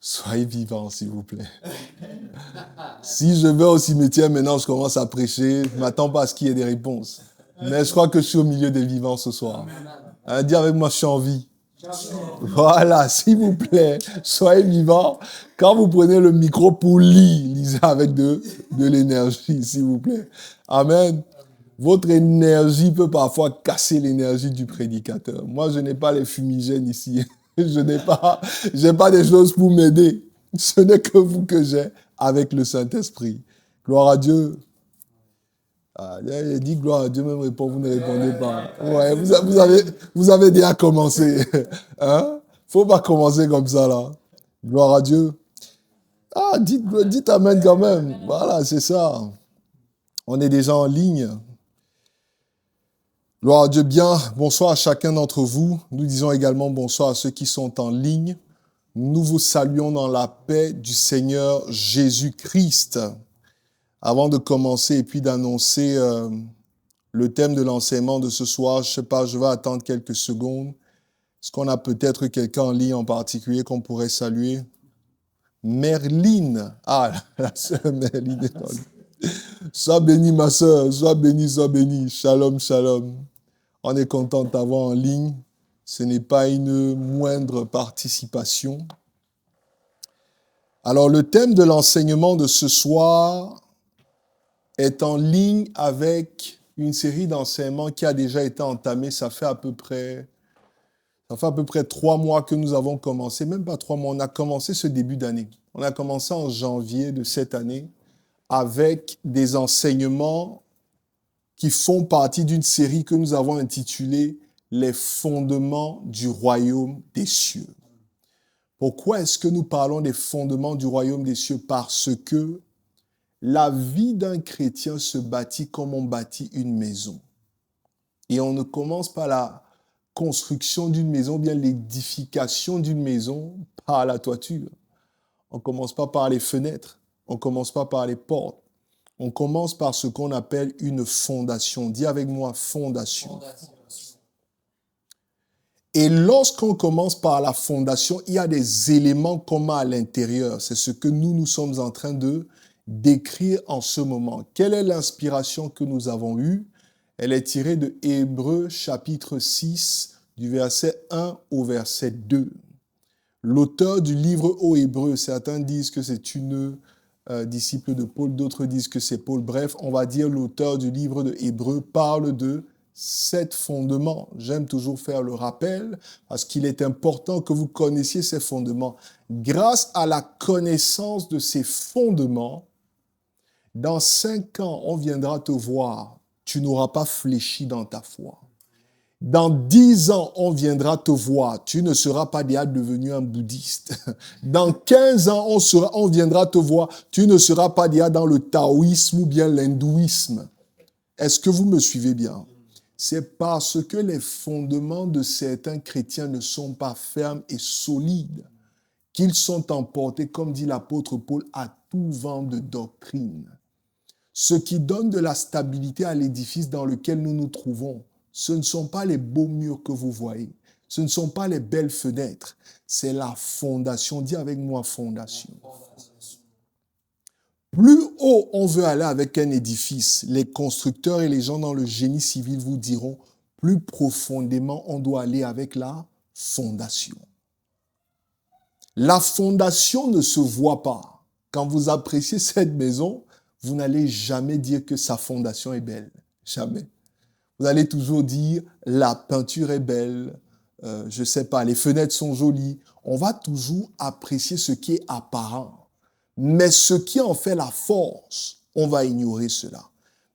Soyez vivants, s'il vous plaît. Si je vais au cimetière, maintenant, je commence à prêcher. Je ne m'attends pas à ce qu'il y ait des réponses. Mais je crois que je suis au milieu des vivants ce soir. Dis avec moi, je suis en vie. Voilà, s'il vous plaît, soyez vivants. Quand vous prenez le micro pour lire, lisez avec de l'énergie, s'il vous plaît. Amen. Votre énergie peut parfois casser l'énergie du prédicateur. Moi, je n'ai pas les fumigènes ici. Je n'ai pas des choses pour m'aider. Ce n'est que vous que j'ai avec le Saint-Esprit. Gloire à Dieu. Ah, il dit gloire à Dieu, même répond, vous ne répondez pas. Ouais, vous avez déjà commencé. Hein? Faut pas commencer comme ça, là. Gloire à Dieu. Ah, dites amen quand même. Voilà, c'est ça. On est déjà en ligne. Gloire à Dieu. Bien, bonsoir à chacun d'entre vous. Nous disons également bonsoir à ceux qui sont en ligne. Nous vous saluons dans la paix du Seigneur Jésus-Christ. Avant de commencer et puis d'annoncer le thème de l'enseignement de ce soir, je ne sais pas, je vais attendre quelques secondes. Est-ce qu'on a peut-être quelqu'un en ligne en particulier qu'on pourrait saluer? Merline. Ah, la sœur Merline est en ligne. Sois bénie, ma sœur. Sois bénie, sois bénie. Shalom, shalom. On est content de t'avoir en ligne. Ce n'est pas une moindre participation. Alors, le thème de l'enseignement de ce soir est en ligne avec une série d'enseignements qui a déjà été entamée. Ça fait à peu près 3 mois que nous avons commencé. Même pas 3 mois, on a commencé ce début d'année. On a commencé en janvier de cette année avec des enseignements qui font partie d'une série que nous avons intitulée « Les fondements du royaume des cieux ». Pourquoi est-ce que nous parlons des fondements du royaume des cieux? Parce que la vie d'un chrétien se bâtit comme on bâtit une maison. Et on ne commence pas la construction d'une maison, bien l'édification d'une maison par la toiture. On ne commence pas par les fenêtres, on ne commence pas par les portes. On commence par ce qu'on appelle une fondation. Dis avec moi, fondation. Et lorsqu'on commence par la fondation, il y a des éléments communs à l'intérieur. C'est ce que nous sommes en train de décrire en ce moment. Quelle est l'inspiration que nous avons eue? Elle est tirée de Hébreux chapitre 6, du verset 1 au verset 2. L'auteur du livre aux Hébreux, certains disent que c'est une disciple de Paul, d'autres disent que c'est Paul. Bref, on va dire l'auteur du livre de Hébreux parle de 7 fondements. J'aime toujours faire le rappel parce qu'il est important que vous connaissiez ces fondements. Grâce à la connaissance de ces fondements, dans 5 ans, on viendra te voir. Tu n'auras pas fléchi dans ta foi. Dans 10 ans, on viendra te voir. Tu ne seras pas déjà devenu un bouddhiste. Dans 15 ans, on viendra te voir. Tu ne seras pas déjà dans le taoïsme ou bien l'hindouisme. Est-ce que vous me suivez bien? C'est parce que les fondements de certains chrétiens ne sont pas fermes et solides qu'ils sont emportés, comme dit l'apôtre Paul, à tout vent de doctrine. Ce qui donne de la stabilité à l'édifice dans lequel nous nous trouvons, ce ne sont pas les beaux murs que vous voyez, ce ne sont pas les belles fenêtres, c'est la fondation. Dis avec moi, fondation. Plus haut on veut aller avec un édifice, les constructeurs et les gens dans le génie civil vous diront, plus profondément on doit aller avec la fondation. La fondation ne se voit pas. Quand vous appréciez cette maison, vous n'allez jamais dire que sa fondation est belle. Jamais. Vous allez toujours dire, la peinture est belle, je ne sais pas, les fenêtres sont jolies. On va toujours apprécier ce qui est apparent. Mais ce qui en fait la force, on va ignorer cela.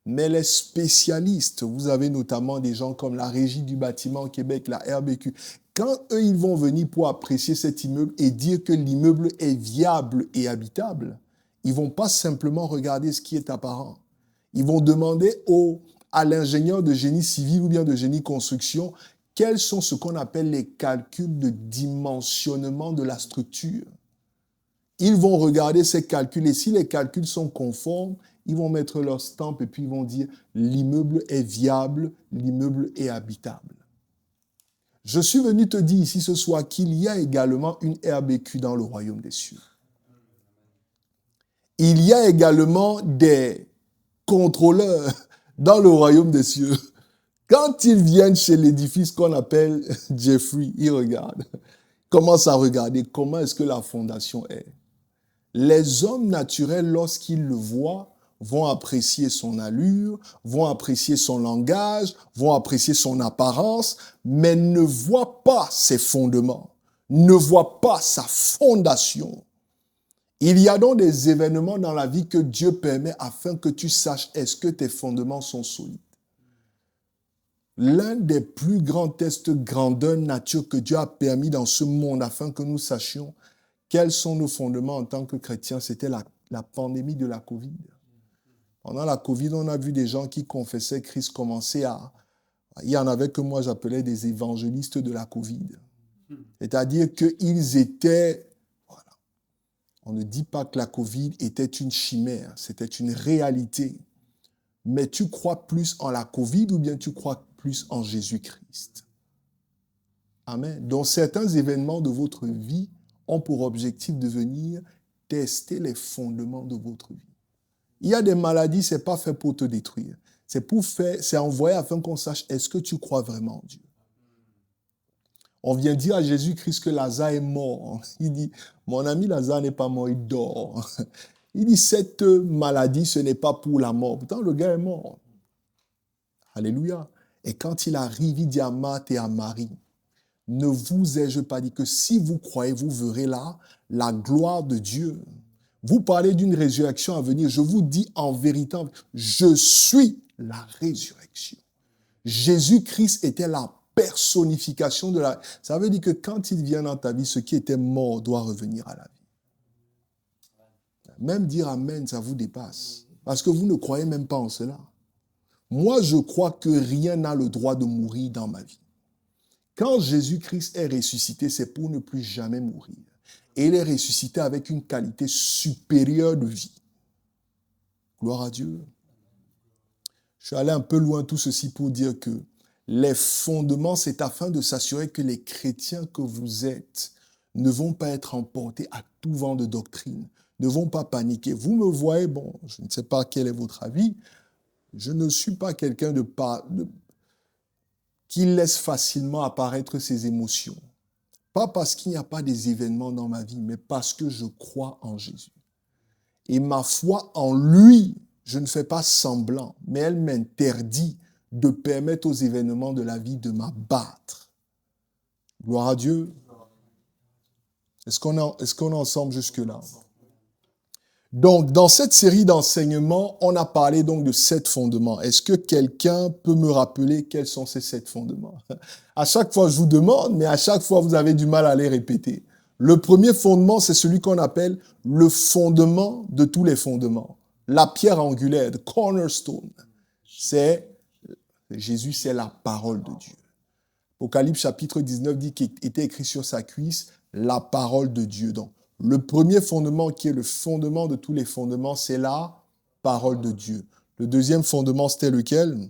Mais les spécialistes, vous avez notamment des gens comme la Régie du bâtiment au Québec, la RBQ, quand eux, ils vont venir pour apprécier cet immeuble et dire que l'immeuble est viable et habitable, ils ne vont pas simplement regarder ce qui est apparent. Ils vont demander à l'ingénieur de génie civil ou bien de génie construction quels sont ce qu'on appelle les calculs de dimensionnement de la structure. Ils vont regarder ces calculs et si les calculs sont conformes, ils vont mettre leur stamp et puis ils vont dire l'immeuble est viable, l'immeuble est habitable. Je suis venu te dire ici ce soir qu'il y a également une RBQ dans le royaume des cieux. Il y a également des contrôleurs dans le royaume des cieux. Quand ils viennent chez l'édifice qu'on appelle Jeffrey, ils regardent. Commencent à regarder comment est-ce que la fondation est. Les hommes naturels, lorsqu'ils le voient, vont apprécier son allure, vont apprécier son langage, vont apprécier son apparence, mais ne voient pas ses fondements, ne voient pas sa fondation. Il y a donc des événements dans la vie que Dieu permet afin que tu saches est-ce que tes fondements sont solides. L'un des plus grands tests grandeur nature que Dieu a permis dans ce monde afin que nous sachions quels sont nos fondements en tant que chrétiens, c'était la pandémie de la Covid. Pendant la Covid, on a vu des gens qui confessaient Christ commencer à... Il y en avait que moi j'appelais des évangélistes de la Covid. C'est-à-dire qu'ils étaient... Voilà. On ne dit pas que la Covid était une chimère, c'était une réalité. Mais tu crois plus en la Covid ou bien tu crois plus en Jésus-Christ? Amen. Donc certains événements de votre vie ont pour objectif de venir tester les fondements de votre vie. Il y a des maladies, ce n'est pas fait pour te détruire. C'est envoyé afin qu'on sache est-ce que tu crois vraiment en Dieu. On vient dire à Jésus-Christ que Lazare est mort. Il dit, mon ami Lazare n'est pas mort, il dort. Il dit, cette maladie, ce n'est pas pour la mort. Pourtant, le gars est mort. Alléluia. Et quand il arrive, il dit à Marthe et à Marie, ne vous ai-je pas dit que si vous croyez, vous verrez là la gloire de Dieu. Vous parlez d'une résurrection à venir. Je vous dis en vérité, je suis la résurrection. Jésus-Christ était la personnification de la... Ça veut dire que quand il vient dans ta vie, ce qui était mort doit revenir à la vie. Même dire Amen, ça vous dépasse. Parce que vous ne croyez même pas en cela. Moi, je crois que rien n'a le droit de mourir dans ma vie. Quand Jésus-Christ est ressuscité, c'est pour ne plus jamais mourir. Et il est ressuscité avec une qualité supérieure de vie. Gloire à Dieu. Je suis allé un peu loin tout ceci pour dire que les fondements, c'est afin de s'assurer que les chrétiens que vous êtes ne vont pas être emportés à tout vent de doctrine, ne vont pas paniquer. Vous me voyez, bon, je ne sais pas quel est votre avis, je ne suis pas quelqu'un qui laisse facilement apparaître ses émotions. Pas parce qu'il n'y a pas des événements dans ma vie, mais parce que je crois en Jésus. Et ma foi en lui, je ne fais pas semblant, mais elle m'interdit de permettre aux événements de la vie de m'abattre. Gloire à Dieu. Est-ce qu'on est ensemble jusque-là? Donc, dans cette série d'enseignements, on a parlé donc de 7 fondements. Est-ce que quelqu'un peut me rappeler quels sont ces 7 fondements? À chaque fois, je vous demande, mais à chaque fois, vous avez du mal à les répéter. Le premier fondement, c'est celui qu'on appelle le fondement de tous les fondements. La pierre angulaire, the cornerstone. Jésus, c'est la parole de Dieu. Apocalypse chapitre 19 dit qu'il était écrit sur sa cuisse, la parole de Dieu. Donc, le premier fondement qui est le fondement de tous les fondements, c'est la parole de Dieu. Le deuxième fondement, c'était lequel?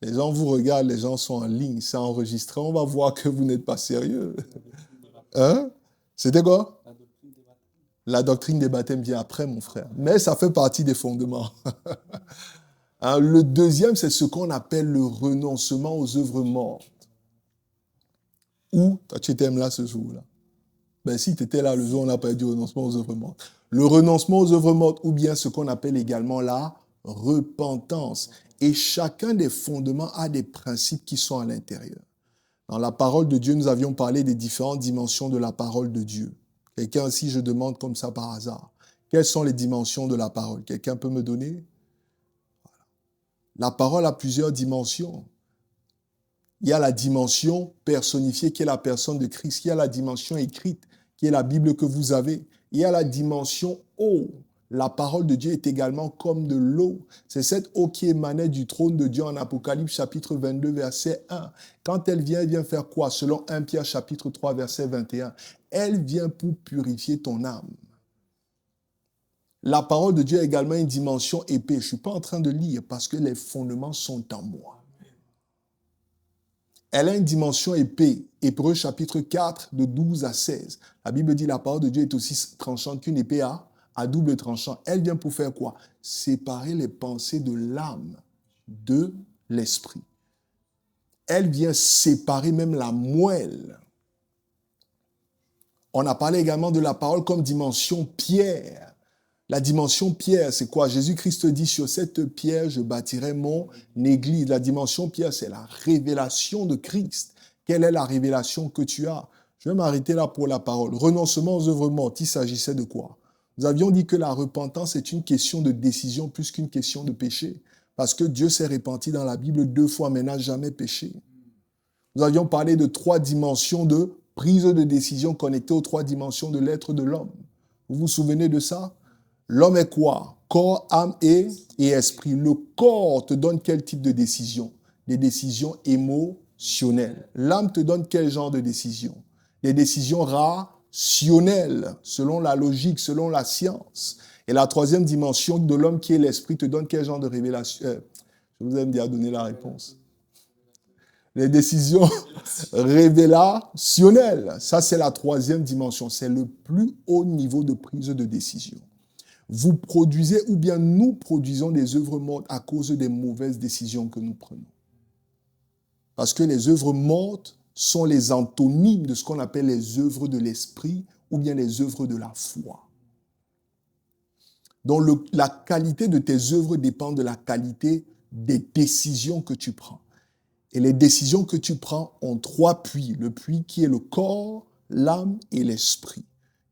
Les gens vous regardent, les gens sont en ligne, c'est enregistré, on va voir que vous n'êtes pas sérieux. Hein? C'était quoi? La doctrine des baptêmes vient après, mon frère. Mais ça fait partie des fondements. Hein, le deuxième, c'est ce qu'on appelle le renoncement aux œuvres mortes. Ou, toi tu étais là ce jour-là. Ben si tu étais là le jour où on a parlé du renoncement aux œuvres mortes. Le renoncement aux œuvres mortes, ou bien ce qu'on appelle également la repentance. Et chacun des fondements a des principes qui sont à l'intérieur. Dans la parole de Dieu, nous avions parlé des différentes dimensions de la parole de Dieu. Quelqu'un aussi, je demande comme ça par hasard. Quelles sont les dimensions de la parole? Quelqu'un peut me donner? Voilà. La parole a plusieurs dimensions. Il y a la dimension personnifiée qui est la personne de Christ. Il y a la dimension écrite qui est la Bible que vous avez. Il y a la dimension eau. La parole de Dieu est également comme de l'eau. C'est cette eau qui émanait du trône de Dieu en Apocalypse chapitre 22 verset 1. Quand elle vient faire quoi? Selon 1 Pierre chapitre 3 verset 21. Elle vient pour purifier ton âme. La parole de Dieu a également une dimension épée. Je ne suis pas en train de lire parce que les fondements sont en moi. Elle a une dimension épée. Hébreux chapitre 4, de 12 à 16. La Bible dit la parole de Dieu est aussi tranchante qu'une épée à double tranchant. Elle vient pour faire quoi? Séparer les pensées de l'âme de l'esprit. Elle vient séparer même la moelle. On a parlé également de la parole comme dimension pierre. La dimension pierre, c'est quoi? Jésus-Christ dit, sur cette pierre, je bâtirai mon église. La dimension pierre, c'est la révélation de Christ. Quelle est la révélation que tu as? Je vais m'arrêter là pour la parole. Renoncement aux œuvres mortes, il s'agissait de quoi? Nous avions dit que la repentance est une question de décision plus qu'une question de péché. Parce que Dieu s'est repenti dans la Bible 2 fois, mais n'a jamais péché. Nous avions parlé de 3 dimensions de prise de décision connectées aux 3 dimensions de l'être de l'homme. Vous vous souvenez de ça? L'homme est quoi? Corps, âme et esprit. Le corps te donne quel type de décision? Des décisions émotionnelles. L'âme te donne quel genre de décision? Des décisions rationnelles, selon la logique, selon la science. Et la 3e dimension de l'homme qui est l'esprit te donne quel genre de révélation? Je vous aime déjà donner la réponse. Les décisions révélationnelles. Ça, c'est la 3e dimension. C'est le plus haut niveau de prise de décision. Vous produisez ou bien nous produisons des œuvres mortes à cause des mauvaises décisions que nous prenons. Parce que les œuvres mortes sont les antonymes de ce qu'on appelle les œuvres de l'esprit ou bien les œuvres de la foi. Donc la qualité de tes œuvres dépend de la qualité des décisions que tu prends. Et les décisions que tu prends ont 3 puits. Le puits qui est le corps, l'âme et l'esprit.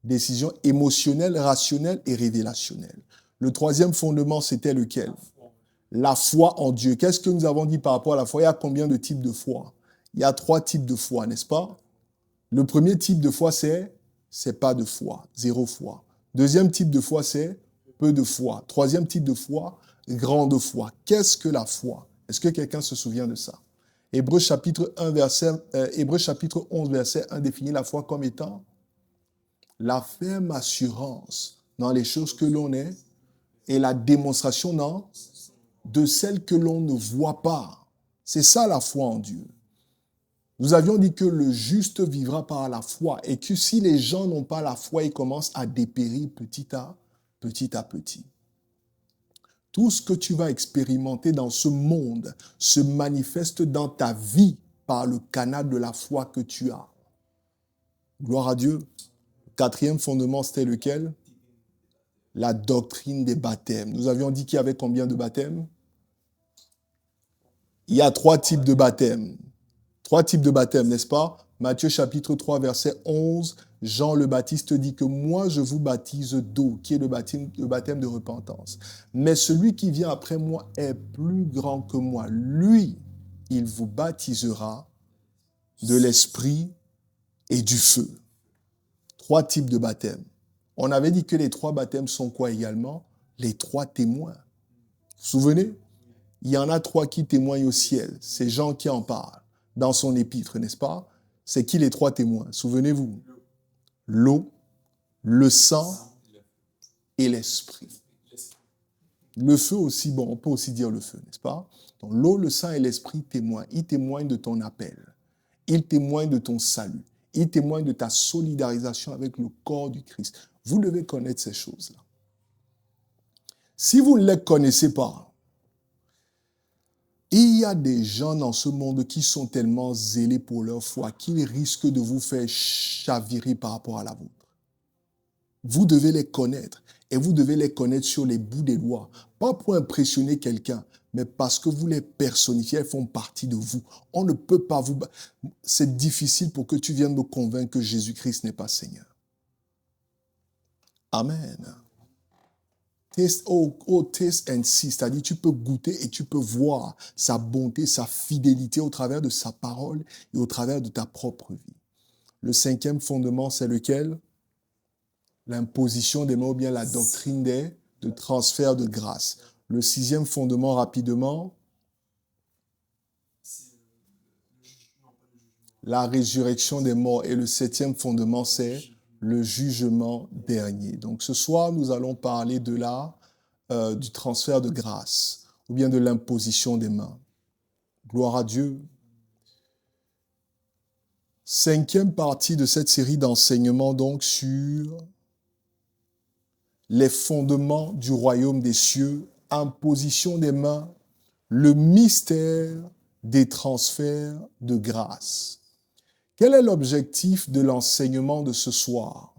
Décisions émotionnelles, rationnelles et révélationnelles. Le 3e fondement, c'était lequel? La foi en Dieu. Qu'est-ce que nous avons dit par rapport à la foi? Il y a combien de types de foi? Il y a 3 types de foi, n'est-ce pas? Le premier type de foi, c'est pas de foi, 0 foi. Deuxième type de foi, c'est peu de foi. Troisième type de foi, grande foi. Qu'est-ce que la foi? Est-ce que quelqu'un se souvient de ça? Hébreux chapitre 11, verset 1 définit la foi comme étant la ferme assurance dans les choses que l'on est et la démonstration de celles que l'on ne voit pas. C'est ça la foi en Dieu. Nous avions dit que le juste vivra par la foi et que si les gens n'ont pas la foi, ils commencent à dépérir petit à petit. Tout ce que tu vas expérimenter dans ce monde se manifeste dans ta vie par le canal de la foi que tu as. Gloire à Dieu. Le 4e fondement, c'était lequel? La doctrine des baptêmes. Nous avions dit qu'il y avait combien de baptêmes? Il y a 3 types de baptêmes. 3 types de baptêmes, n'est-ce pas? Matthieu chapitre 3, verset 11, Jean le Baptiste dit que moi je vous baptise d'eau, qui est le baptême de repentance. Mais celui qui vient après moi est plus grand que moi. Lui, il vous baptisera de l'esprit et du feu. 3 types de baptêmes. On avait dit que les 3 baptêmes sont quoi également? Les 3 témoins. Vous vous souvenez? Il y en a 3 qui témoignent au ciel. C'est Jean qui en parle dans son épître, n'est-ce pas? C'est qui les 3 témoins? Souvenez-vous. L'eau, le sang et l'esprit. Le feu aussi, bon, on peut aussi dire le feu, n'est-ce pas? Donc l'eau, le sang et l'esprit témoignent. Ils témoignent de ton appel. Ils témoignent de ton salut. Ils témoignent de ta solidarisation avec le corps du Christ. Vous devez connaître ces choses-là. Si vous ne les connaissez pas, il y a des gens dans ce monde qui sont tellement zélés pour leur foi qu'ils risquent de vous faire chavirer par rapport à la vôtre. Vous devez les connaître et vous devez les connaître sur les bouts des doigts. Pas pour impressionner quelqu'un, mais parce que vous les personnifiez, elles font partie de vous. On ne peut pas vous... C'est difficile pour que tu viennes me convaincre que Jésus-Christ n'est pas Seigneur. Amen. Taste, taste and see, c'est-à-dire tu peux goûter et tu peux voir sa bonté, sa fidélité au travers de sa parole et au travers de ta propre vie. Le 5e fondement, c'est lequel? L'imposition des mains ou bien la doctrine de transfert de grâce. Le 6e fondement, rapidement, la résurrection des morts. Et le 7e fondement, c'est le jugement dernier. Donc ce soir, nous allons parler de du transfert de grâce ou bien de l'imposition des mains. Gloire à Dieu. Cinquième partie de cette série d'enseignements donc sur les fondements du royaume des cieux, imposition des mains, le mystère des transferts de grâce. Quel est l'objectif de l'enseignement de ce soir?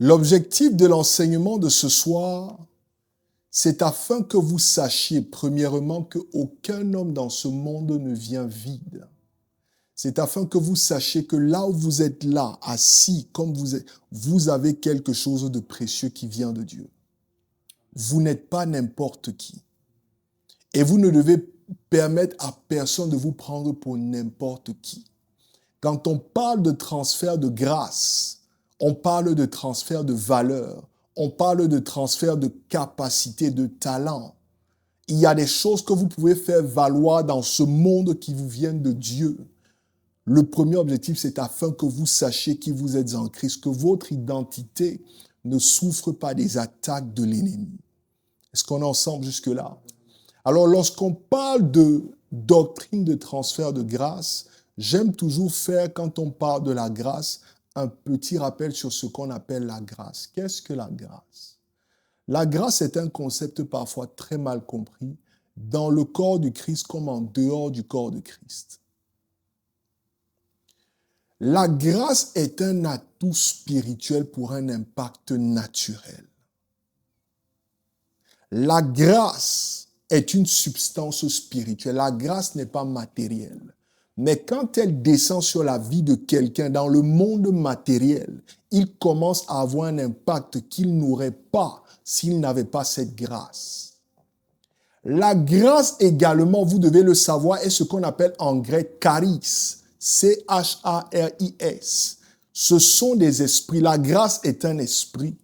L'objectif de l'enseignement de ce soir, c'est afin que vous sachiez premièrement qu'aucun homme dans ce monde ne vient vide. C'est afin que vous sachiez que là où vous êtes là, assis comme vous êtes, vous avez quelque chose de précieux qui vient de Dieu. Vous n'êtes pas n'importe qui. Et vous ne devez permettre à personne de vous prendre pour n'importe qui. Quand on parle de transfert de grâce, on parle de transfert de valeur, on parle de transfert de capacité, de talent. Il y a des choses que vous pouvez faire valoir dans ce monde qui vous viennent de Dieu. Le premier objectif, c'est afin que vous sachiez qui vous êtes en Christ, que votre identité ne souffre pas des attaques de l'ennemi. Est-ce qu'on est ensemble jusque-là? Alors, lorsqu'on parle de doctrine de transfert de grâce, j'aime toujours faire, quand on parle de la grâce, un petit rappel sur ce qu'on appelle la grâce. Qu'est-ce que la grâce? La grâce est un concept parfois très mal compris dans le corps du Christ comme en dehors du corps de Christ. La grâce est un atout spirituel pour un impact naturel. La grâce est une substance spirituelle. La grâce n'est pas matérielle. Mais quand elle descend sur la vie de quelqu'un dans le monde matériel, il commence à avoir un impact qu'il n'aurait pas s'il n'avait pas cette grâce. La grâce également, vous devez le savoir, est ce qu'on appelle en grec charis. C-H-A-R-I-S. Ce sont des esprits. La grâce est un esprit.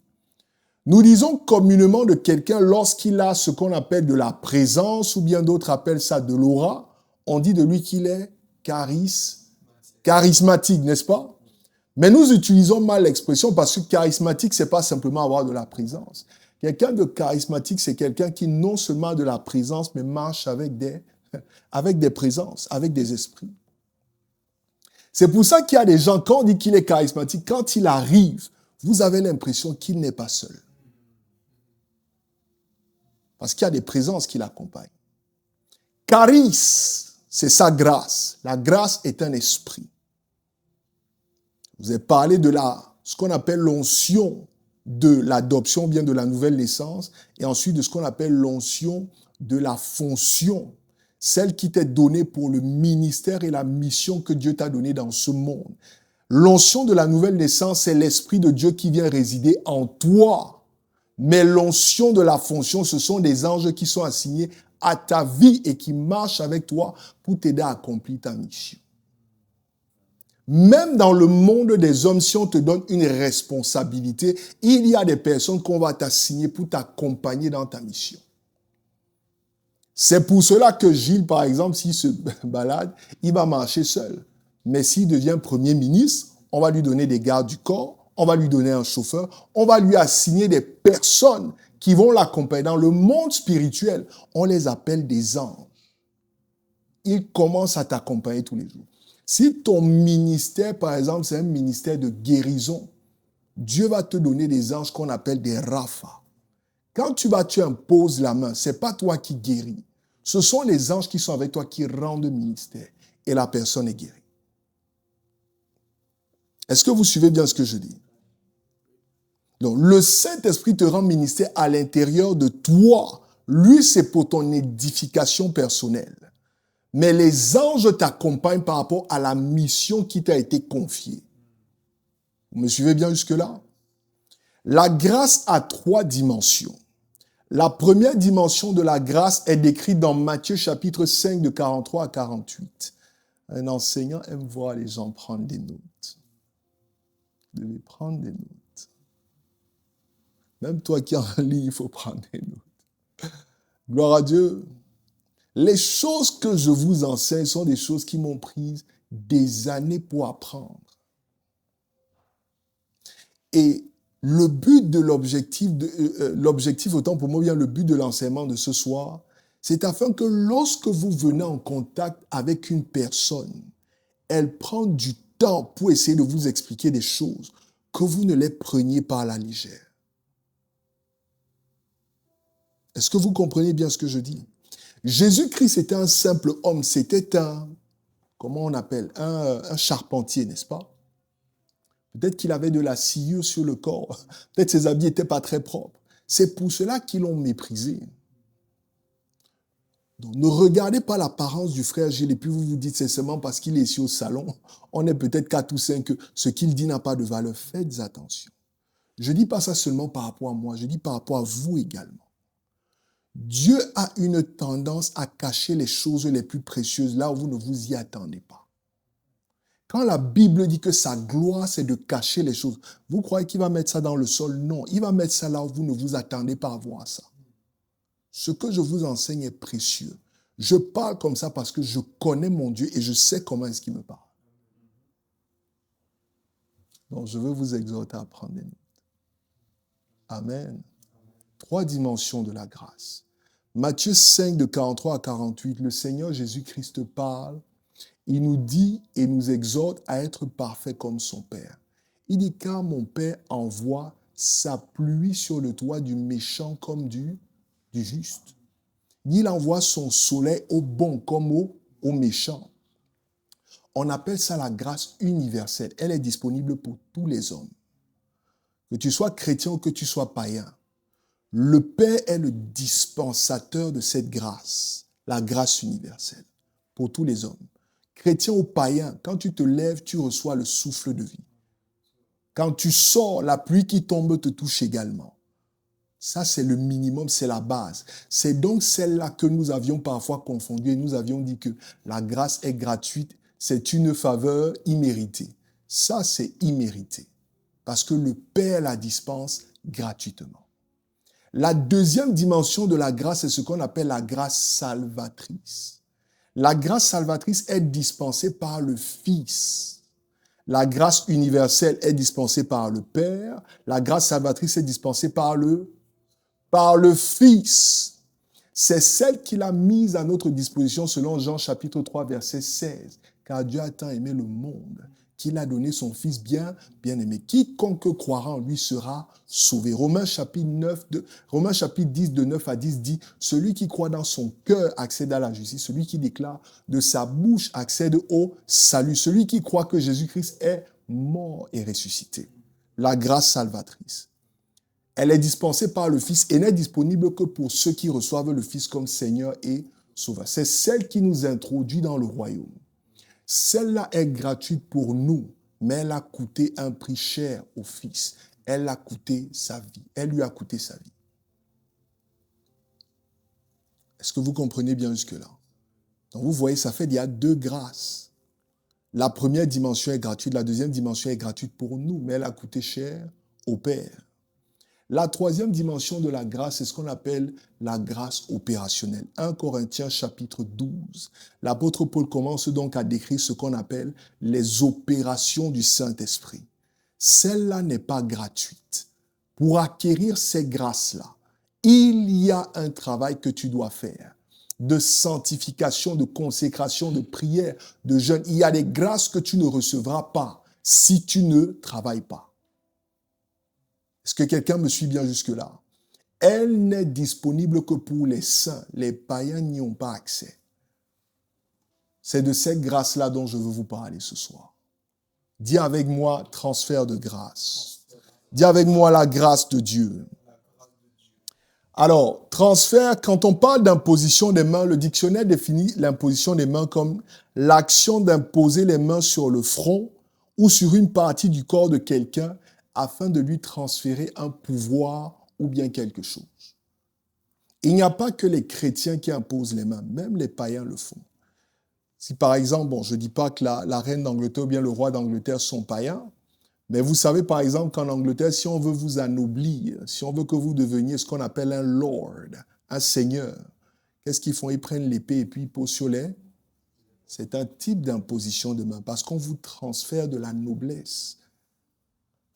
Nous disons communément de quelqu'un lorsqu'il a ce qu'on appelle de la présence, ou bien d'autres appellent ça de l'aura, on dit de lui qu'il est charismatique, n'est-ce pas? Mais nous utilisons mal l'expression parce que charismatique, c'est pas simplement avoir de la présence. Quelqu'un de charismatique, c'est quelqu'un qui non seulement a de la présence, mais marche avec des présences, avec des esprits. C'est pour ça qu'il y a des gens, quand on dit qu'il est charismatique, quand il arrive, vous avez l'impression qu'il n'est pas seul. Parce qu'il y a des présences qui l'accompagnent. Charis, c'est sa grâce. La grâce est un esprit. Je vous ai parlé de ce qu'on appelle l'onction de l'adoption, bien de la nouvelle naissance, et ensuite de ce qu'on appelle l'onction de la fonction. Celle qui t'est donnée pour le ministère et la mission que Dieu t'a donnée dans ce monde. L'onction de la nouvelle naissance, c'est l'Esprit de Dieu qui vient résider en toi. Mais l'onction de la fonction, ce sont des anges qui sont assignés à ta vie et qui marchent avec toi pour t'aider à accomplir ta mission. Même dans le monde des hommes, si on te donne une responsabilité, il y a des personnes qu'on va t'assigner pour t'accompagner dans ta mission. C'est pour cela que Gilles, par exemple, s'il se balade, il va marcher seul. Mais s'il devient Premier ministre, on va lui donner des gardes du corps, on va lui donner un chauffeur, on va lui assigner des personnes qui vont l'accompagner. Dans le monde spirituel, on les appelle des anges. Ils commencent à t'accompagner tous les jours. Si ton ministère, par exemple, c'est un ministère de guérison, Dieu va te donner des anges qu'on appelle des Rapha. Quand tu imposes la main, c'est pas toi qui guéris. Ce sont les anges qui sont avec toi qui rendent le ministère. Et la personne est guérie. Est-ce que vous suivez bien ce que je dis? Donc, le Saint-Esprit te rend ministère à l'intérieur de toi. Lui, c'est pour ton édification personnelle. Mais les anges t'accompagnent par rapport à la mission qui t'a été confiée. Vous me suivez bien jusque-là? La grâce a 3 dimensions. La première dimension de la grâce est décrite dans Matthieu chapitre 5 de 43 à 48. Un enseignant aime voir les gens prendre des notes. Vous devez prendre des notes. Même toi qui es en ligne, il faut prendre des notes. Gloire à Dieu. Les choses que je vous enseigne sont des choses qui m'ont pris des années pour apprendre. Et le but de l'objectif, autant pour moi, bien le but de l'enseignement de ce soir, c'est afin que lorsque vous venez en contact avec une personne elle prend du temps pour essayer de vous expliquer des choses, que vous ne les preniez pas à la légère. Est-ce que vous comprenez bien ce que je dis? Jésus-Christ était un simple homme, c'était comment on appelle, un charpentier, n'est-ce pas? Peut-être qu'il avait de la sciure sur le corps, peut-être ses habits n'étaient pas très propres. C'est pour cela qu'ils l'ont méprisé. Donc, ne regardez pas l'apparence du frère Gilles et puis vous vous dites c'est seulement parce qu'il est ici au salon, on est peut-être 4 ou 5 que ce qu'il dit n'a pas de valeur. Faites attention. Je ne dis pas ça seulement par rapport à moi, je dis par rapport à vous également. Dieu a une tendance à cacher les choses les plus précieuses là où vous ne vous y attendez pas. Quand la Bible dit que sa gloire, c'est de cacher les choses, vous croyez qu'il va mettre ça dans le sol? Non, il va mettre ça là où vous ne vous attendez pas à voir ça. Ce que je vous enseigne est précieux. Je parle comme ça parce que je connais mon Dieu et je sais comment est-ce qu'il me parle. Donc, je veux vous exhorter à prendre des notes. Amen. 3 dimensions de la grâce. Matthieu 5, de 43 à 48, le Seigneur Jésus-Christ parle. Il nous dit et nous exhorte à être parfaits comme son Père. Il dit, car mon Père envoie sa pluie sur le toit du méchant comme du juste. Il envoie son soleil au bon comme au méchant. On appelle ça la grâce universelle. Elle est disponible pour tous les hommes. Que tu sois chrétien ou que tu sois païen. Le Père est le dispensateur de cette grâce, la grâce universelle, pour tous les hommes. Chrétien ou païen, quand tu te lèves, tu reçois le souffle de vie. Quand tu sors, la pluie qui tombe te touche également. Ça, c'est le minimum, c'est la base. C'est donc celle-là que nous avions parfois confondue et nous avions dit que la grâce est gratuite, c'est une faveur imméritée. Ça, c'est immérité, parce que le Père la dispense gratuitement. La deuxième dimension de la grâce, c'est ce qu'on appelle la grâce salvatrice. La grâce salvatrice est dispensée par le Fils. La grâce universelle est dispensée par le Père. La grâce salvatrice est dispensée par le Fils. C'est celle qu'il a mise à notre disposition selon Jean chapitre 3, verset 16. Car Dieu a tant aimé le monde qu'il a donné son Fils bien-aimé. Quiconque croira en lui sera sauvé. Romains chapitre 10, de 9 à 10 dit, celui qui croit dans son cœur accède à la justice, celui qui déclare de sa bouche accède au salut, celui qui croit que Jésus-Christ est mort et ressuscité. La grâce salvatrice. Elle est dispensée par le Fils et n'est disponible que pour ceux qui reçoivent le Fils comme Seigneur et Sauveur. C'est celle qui nous introduit dans le royaume. Celle-là est gratuite pour nous, mais elle a coûté un prix cher au Fils. Elle a coûté sa vie. Elle lui a coûté sa vie. Est-ce que vous comprenez bien jusque-là? Donc vous voyez, ça fait qu'il y a 2 grâces. La première dimension est gratuite, la deuxième dimension est gratuite pour nous, mais elle a coûté cher au Père. La troisième dimension de la grâce, c'est ce qu'on appelle la grâce opérationnelle. 1 Corinthiens chapitre 12. L'apôtre Paul commence donc à décrire ce qu'on appelle les opérations du Saint-Esprit. Celle-là n'est pas gratuite. Pour acquérir ces grâces-là, il y a un travail que tu dois faire de sanctification, de consécration, de prière, de jeûne. Il y a des grâces que tu ne recevras pas si tu ne travailles pas. Est-ce que quelqu'un me suit bien jusque-là? Elle n'est disponible que pour les saints. Les païens n'y ont pas accès. C'est de cette grâce-là dont je veux vous parler ce soir. Dis avec moi, transfert de grâce. Dis avec moi, la grâce de Dieu. Alors, transfert, quand on parle d'imposition des mains, le dictionnaire définit l'imposition des mains comme l'action d'imposer les mains sur le front ou sur une partie du corps de quelqu'un afin de lui transférer un pouvoir ou bien quelque chose. Il n'y a pas que les chrétiens qui imposent les mains, même les païens le font. Si par exemple, je ne dis pas que la reine d'Angleterre ou bien le roi d'Angleterre sont païens, mais vous savez par exemple qu'en Angleterre, si on veut vous anoblir, si on veut que vous deveniez ce qu'on appelle un lord, un seigneur, qu'est-ce qu'ils font? Ils prennent l'épée et puis ils posent sur les... C'est un type d'imposition de main parce qu'on vous transfère de la noblesse.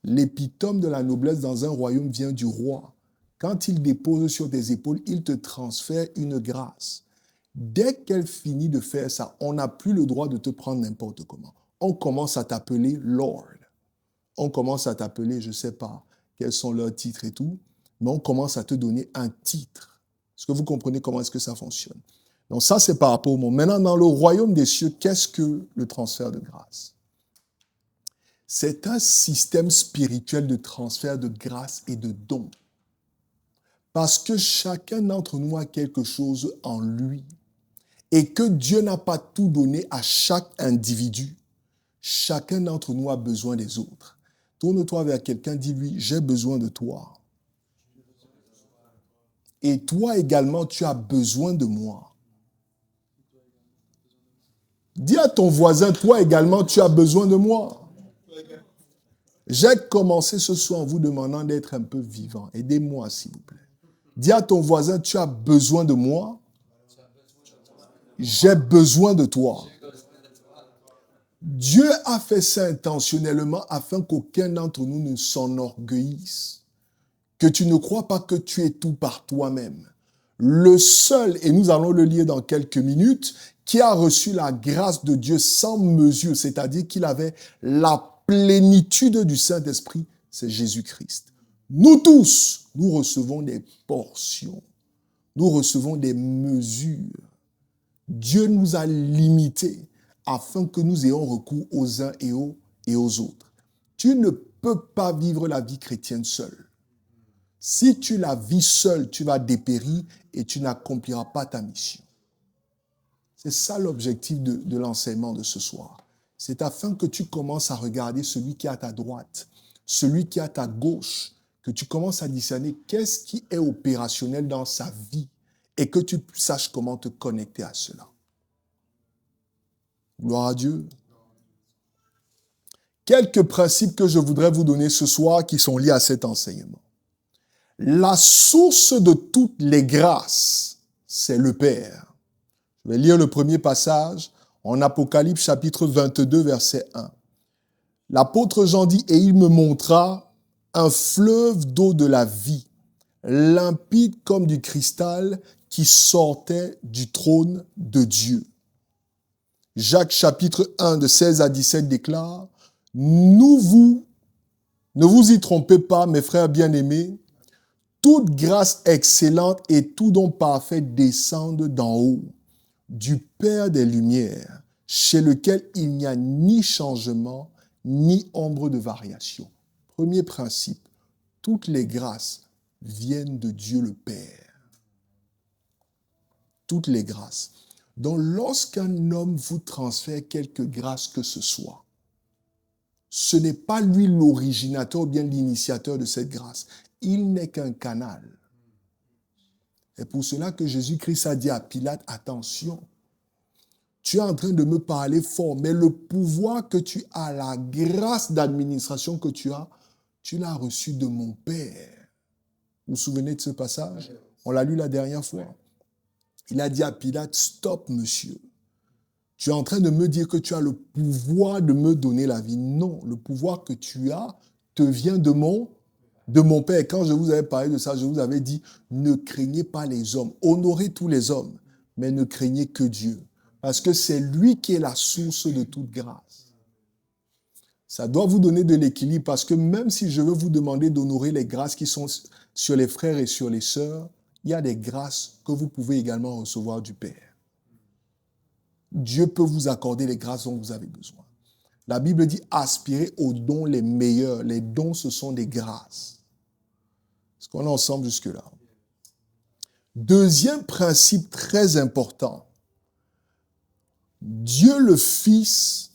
L'épitome de la noblesse dans un royaume vient du roi. Quand il dépose sur tes épaules, il te transfère une grâce. Dès qu'elle finit de faire ça, on n'a plus le droit de te prendre n'importe comment. On commence à t'appeler Lord. On commence à t'appeler, je ne sais pas quels sont leurs titres et tout, mais on commence à te donner un titre. Est-ce que vous comprenez comment est-ce que ça fonctionne? Donc ça, c'est par rapport au monde. Maintenant, dans le royaume des cieux, qu'est-ce que le transfert de grâce? C'est un système spirituel de transfert de grâce et de dons. Parce que chacun d'entre nous a quelque chose en lui. Et que Dieu n'a pas tout donné à chaque individu. Chacun d'entre nous a besoin des autres. Tourne-toi vers quelqu'un, dis-lui, j'ai besoin de toi. Et toi également, tu as besoin de moi. Dis à ton voisin, toi également, tu as besoin de moi. J'ai commencé ce soir en vous demandant d'être un peu vivant. Aidez-moi, s'il vous plaît. Dis à ton voisin, tu as besoin de moi. J'ai besoin de toi. Dieu a fait ça intentionnellement afin qu'aucun d'entre nous ne s'enorgueillisse. Que tu ne crois pas que tu es tout par toi-même. Le seul, et nous allons le lire dans quelques minutes, qui a reçu la grâce de Dieu sans mesure, c'est-à-dire qu'il avait la plénitude du Saint-Esprit, c'est Jésus-Christ. Nous tous, nous recevons des portions. Nous recevons des mesures. Dieu nous a limités afin que nous ayons recours aux uns et aux autres. Tu ne peux pas vivre la vie chrétienne seul. Si tu la vis seul, tu vas dépérir et tu n'accompliras pas ta mission. C'est ça l'objectif de l'enseignement de ce soir. C'est afin que tu commences à regarder celui qui est à ta droite, celui qui est à ta gauche, que tu commences à discerner qu'est-ce qui est opérationnel dans sa vie et que tu saches comment te connecter à cela. Gloire à Dieu. Quelques principes que je voudrais vous donner ce soir qui sont liés à cet enseignement. La source de toutes les grâces, c'est le Père. Je vais lire le premier passage en Apocalypse chapitre 22, verset 1. L'apôtre Jean dit, « Et il me montra un fleuve d'eau de la vie, limpide comme du cristal, qui sortait du trône de Dieu. » Jacques chapitre 1, de 16 à 17 déclare, « Ne vous y trompez pas, mes frères bien-aimés, toute grâce excellente et tout don parfait descendent d'en haut, du Père des Lumières, chez lequel il n'y a ni changement, ni ombre de variation. » Premier principe, toutes les grâces viennent de Dieu le Père. Toutes les grâces. Donc lorsqu'un homme vous transfère quelque grâce que ce soit, ce n'est pas lui l'originateur ou bien l'initiateur de cette grâce. Il n'est qu'un canal. C'est pour cela que Jésus-Christ a dit à Pilate, attention, tu es en train de me parler fort, mais le pouvoir que tu as, la grâce d'administration que tu l'as reçu de mon Père. Vous vous souvenez de ce passage? On l'a lu la dernière fois. Il a dit à Pilate, stop monsieur. Tu es en train de me dire que tu as le pouvoir de me donner la vie. Non, le pouvoir que tu as te vient de mon Père. Quand je vous avais parlé de ça, je vous avais dit, ne craignez pas les hommes. Honorez tous les hommes, mais ne craignez que Dieu. Parce que c'est lui qui est la source de toute grâce. Ça doit vous donner de l'équilibre parce que même si je veux vous demander d'honorer les grâces qui sont sur les frères et sur les sœurs, il y a des grâces que vous pouvez également recevoir du Père. Dieu peut vous accorder les grâces dont vous avez besoin. La Bible dit aspirez aux dons les meilleurs. Les dons, ce sont des grâces. Est-ce qu'on est ensemble jusque-là? Deuxième principe très important. Dieu le Fils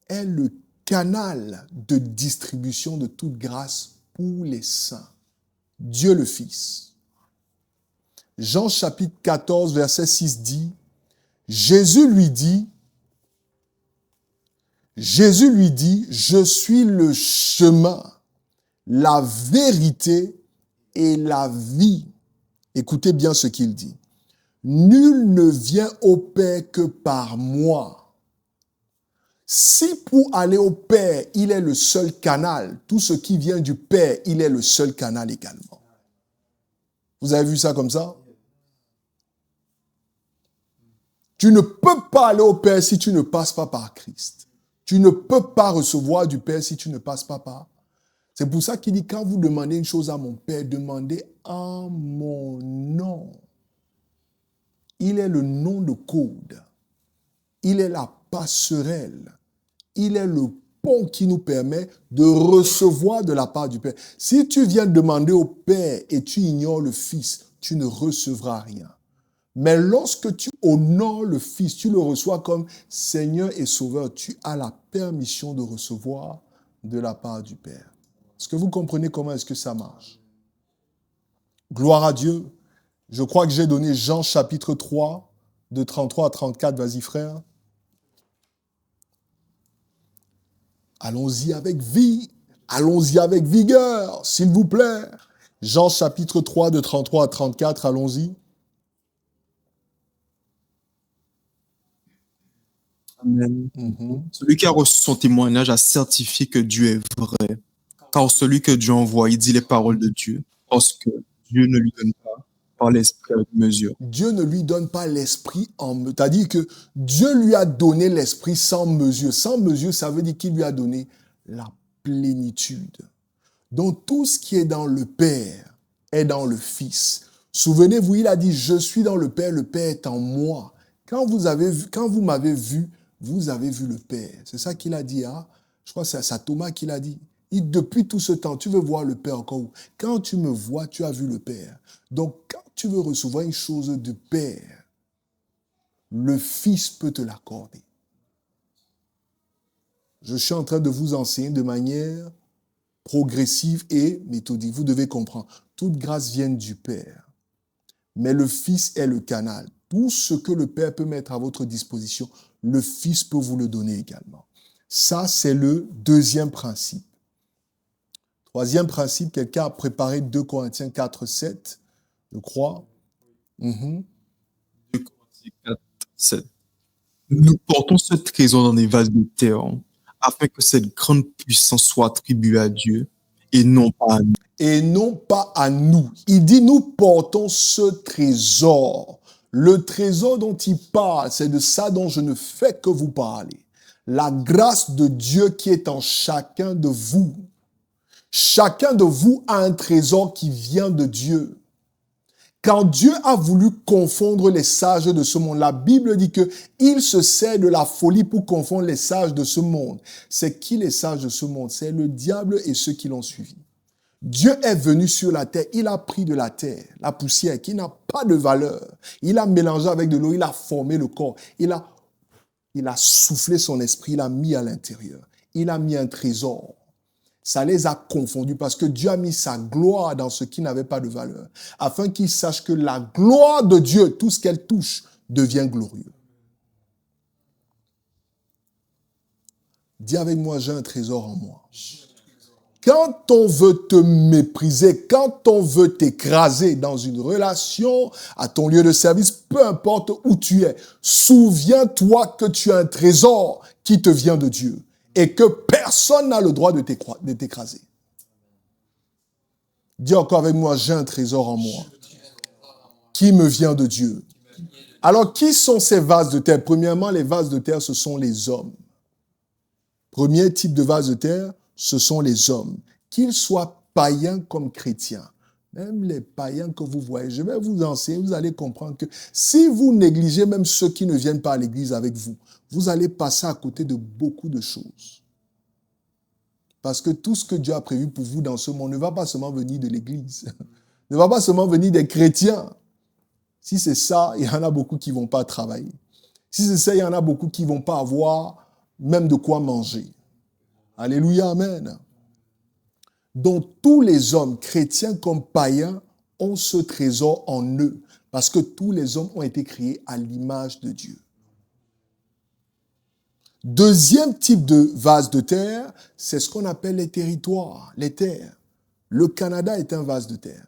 est le canal de distribution de toute grâce pour les saints. Dieu le Fils. Jean chapitre 14, verset 6 dit, Jésus lui dit, je suis le chemin, la vérité et la vie. Écoutez bien ce qu'il dit. Nul ne vient au Père que par moi. Si pour aller au Père, il est le seul canal, tout ce qui vient du Père, il est le seul canal également. Vous avez vu ça comme ça? Tu ne peux pas aller au Père si tu ne passes pas par Christ. Tu ne peux pas recevoir du Père si tu ne passes pas par. C'est pour ça qu'il dit, quand vous demandez une chose à mon Père, demandez en mon nom. Il est le nom de code. Il est la passerelle. Il est le pont qui nous permet de recevoir de la part du Père. Si tu viens demander au Père et tu ignores le Fils, tu ne recevras rien. Mais lorsque tu honores le Fils, tu le reçois comme Seigneur et Sauveur, tu as la permission de recevoir de la part du Père. Est-ce que vous comprenez comment est-ce que ça marche? Gloire à Dieu. Je crois que j'ai donné Jean chapitre 3, de 33 à 34. Vas-y frère. Allons-y avec vie. Allons-y avec vigueur, s'il vous plaît. Jean chapitre 3, de 33 à 34. Allons-y. Amen. Celui qui a reçu son témoignage a certifié que Dieu est vrai. Car celui que Dieu envoie, il dit les paroles de Dieu. Parce que Dieu ne lui donne pas par l'esprit avec mesure. Dieu ne lui donne pas l'esprit en mesure. C'est-à-dire que Dieu lui a donné l'esprit sans mesure. Sans mesure, ça veut dire qu'il lui a donné la plénitude. Donc tout ce qui est dans le Père est dans le Fils. Souvenez-vous, il a dit, je suis dans le Père est en moi. Quand vous m'avez vu, vous avez vu le Père. C'est ça qu'il a dit. Hein? Je crois que c'est à Thomas qu'il a dit. Depuis tout ce temps, tu veux voir le Père encore où? Quand tu me vois, tu as vu le Père. Donc, quand tu veux recevoir une chose du Père, le Fils peut te l'accorder. Je suis en train de vous enseigner de manière progressive et méthodique. Vous devez comprendre, toute grâce vient du Père. Mais le Fils est le canal. Tout ce que le Père peut mettre à votre disposition, le Fils peut vous le donner également. Ça, c'est le deuxième principe. Troisième principe, quelqu'un a préparé 2 Corinthiens 4, 7, je crois. 2 Corinthiens 4, 7. Nous portons ce trésor dans des vases de terre, afin que cette grande puissance soit attribuée à Dieu et non pas à nous. Et non pas à nous. Il dit, nous portons ce trésor. Le trésor dont il parle, c'est de ça dont je ne fais que vous parler. La grâce de Dieu qui est en chacun de vous. Chacun de vous a un trésor qui vient de Dieu. Quand Dieu a voulu confondre les sages de ce monde, la Bible dit que il se sert de la folie pour confondre les sages de ce monde. C'est qui les sages de ce monde? C'est le diable et ceux qui l'ont suivi. Dieu est venu sur la terre, il a pris de la terre, la poussière qui n'a pas de valeur. Il a mélangé avec de l'eau, il a formé le corps. Il a soufflé son esprit, il a mis à l'intérieur. Il a mis un trésor. Ça les a confondus parce que Dieu a mis sa gloire dans ce qui n'avait pas de valeur, afin qu'ils sachent que la gloire de Dieu, tout ce qu'elle touche, devient glorieux. Dis avec moi, j'ai un trésor en moi. Quand on veut te mépriser, quand on veut t'écraser dans une relation, à ton lieu de service, peu importe où tu es, souviens-toi que tu as un trésor qui te vient de Dieu. Et que personne n'a le droit de t'écraser. Dis encore avec moi, j'ai un trésor en moi qui me vient de Dieu. Alors, qui sont ces vases de terre? Premièrement, les vases de terre, ce sont les hommes. Premier type de vase de terre, ce sont les hommes. Qu'ils soient païens comme chrétiens. Même les païens que vous voyez, je vais vous enseigner, vous allez comprendre que si vous négligez même ceux qui ne viennent pas à l'église avec vous, vous allez passer à côté de beaucoup de choses. Parce que tout ce que Dieu a prévu pour vous dans ce monde ne va pas seulement venir de l'église, ne va pas seulement venir des chrétiens. Si c'est ça, il y en a beaucoup qui ne vont pas travailler. Si c'est ça, il y en a beaucoup qui ne vont pas avoir même de quoi manger. Alléluia, amen. Donc tous les hommes, chrétiens comme païens, ont ce trésor en eux. Parce que tous les hommes ont été créés à l'image de Dieu. Deuxième type de vase de terre, c'est ce qu'on appelle les territoires, les terres. Le Canada est un vase de terre.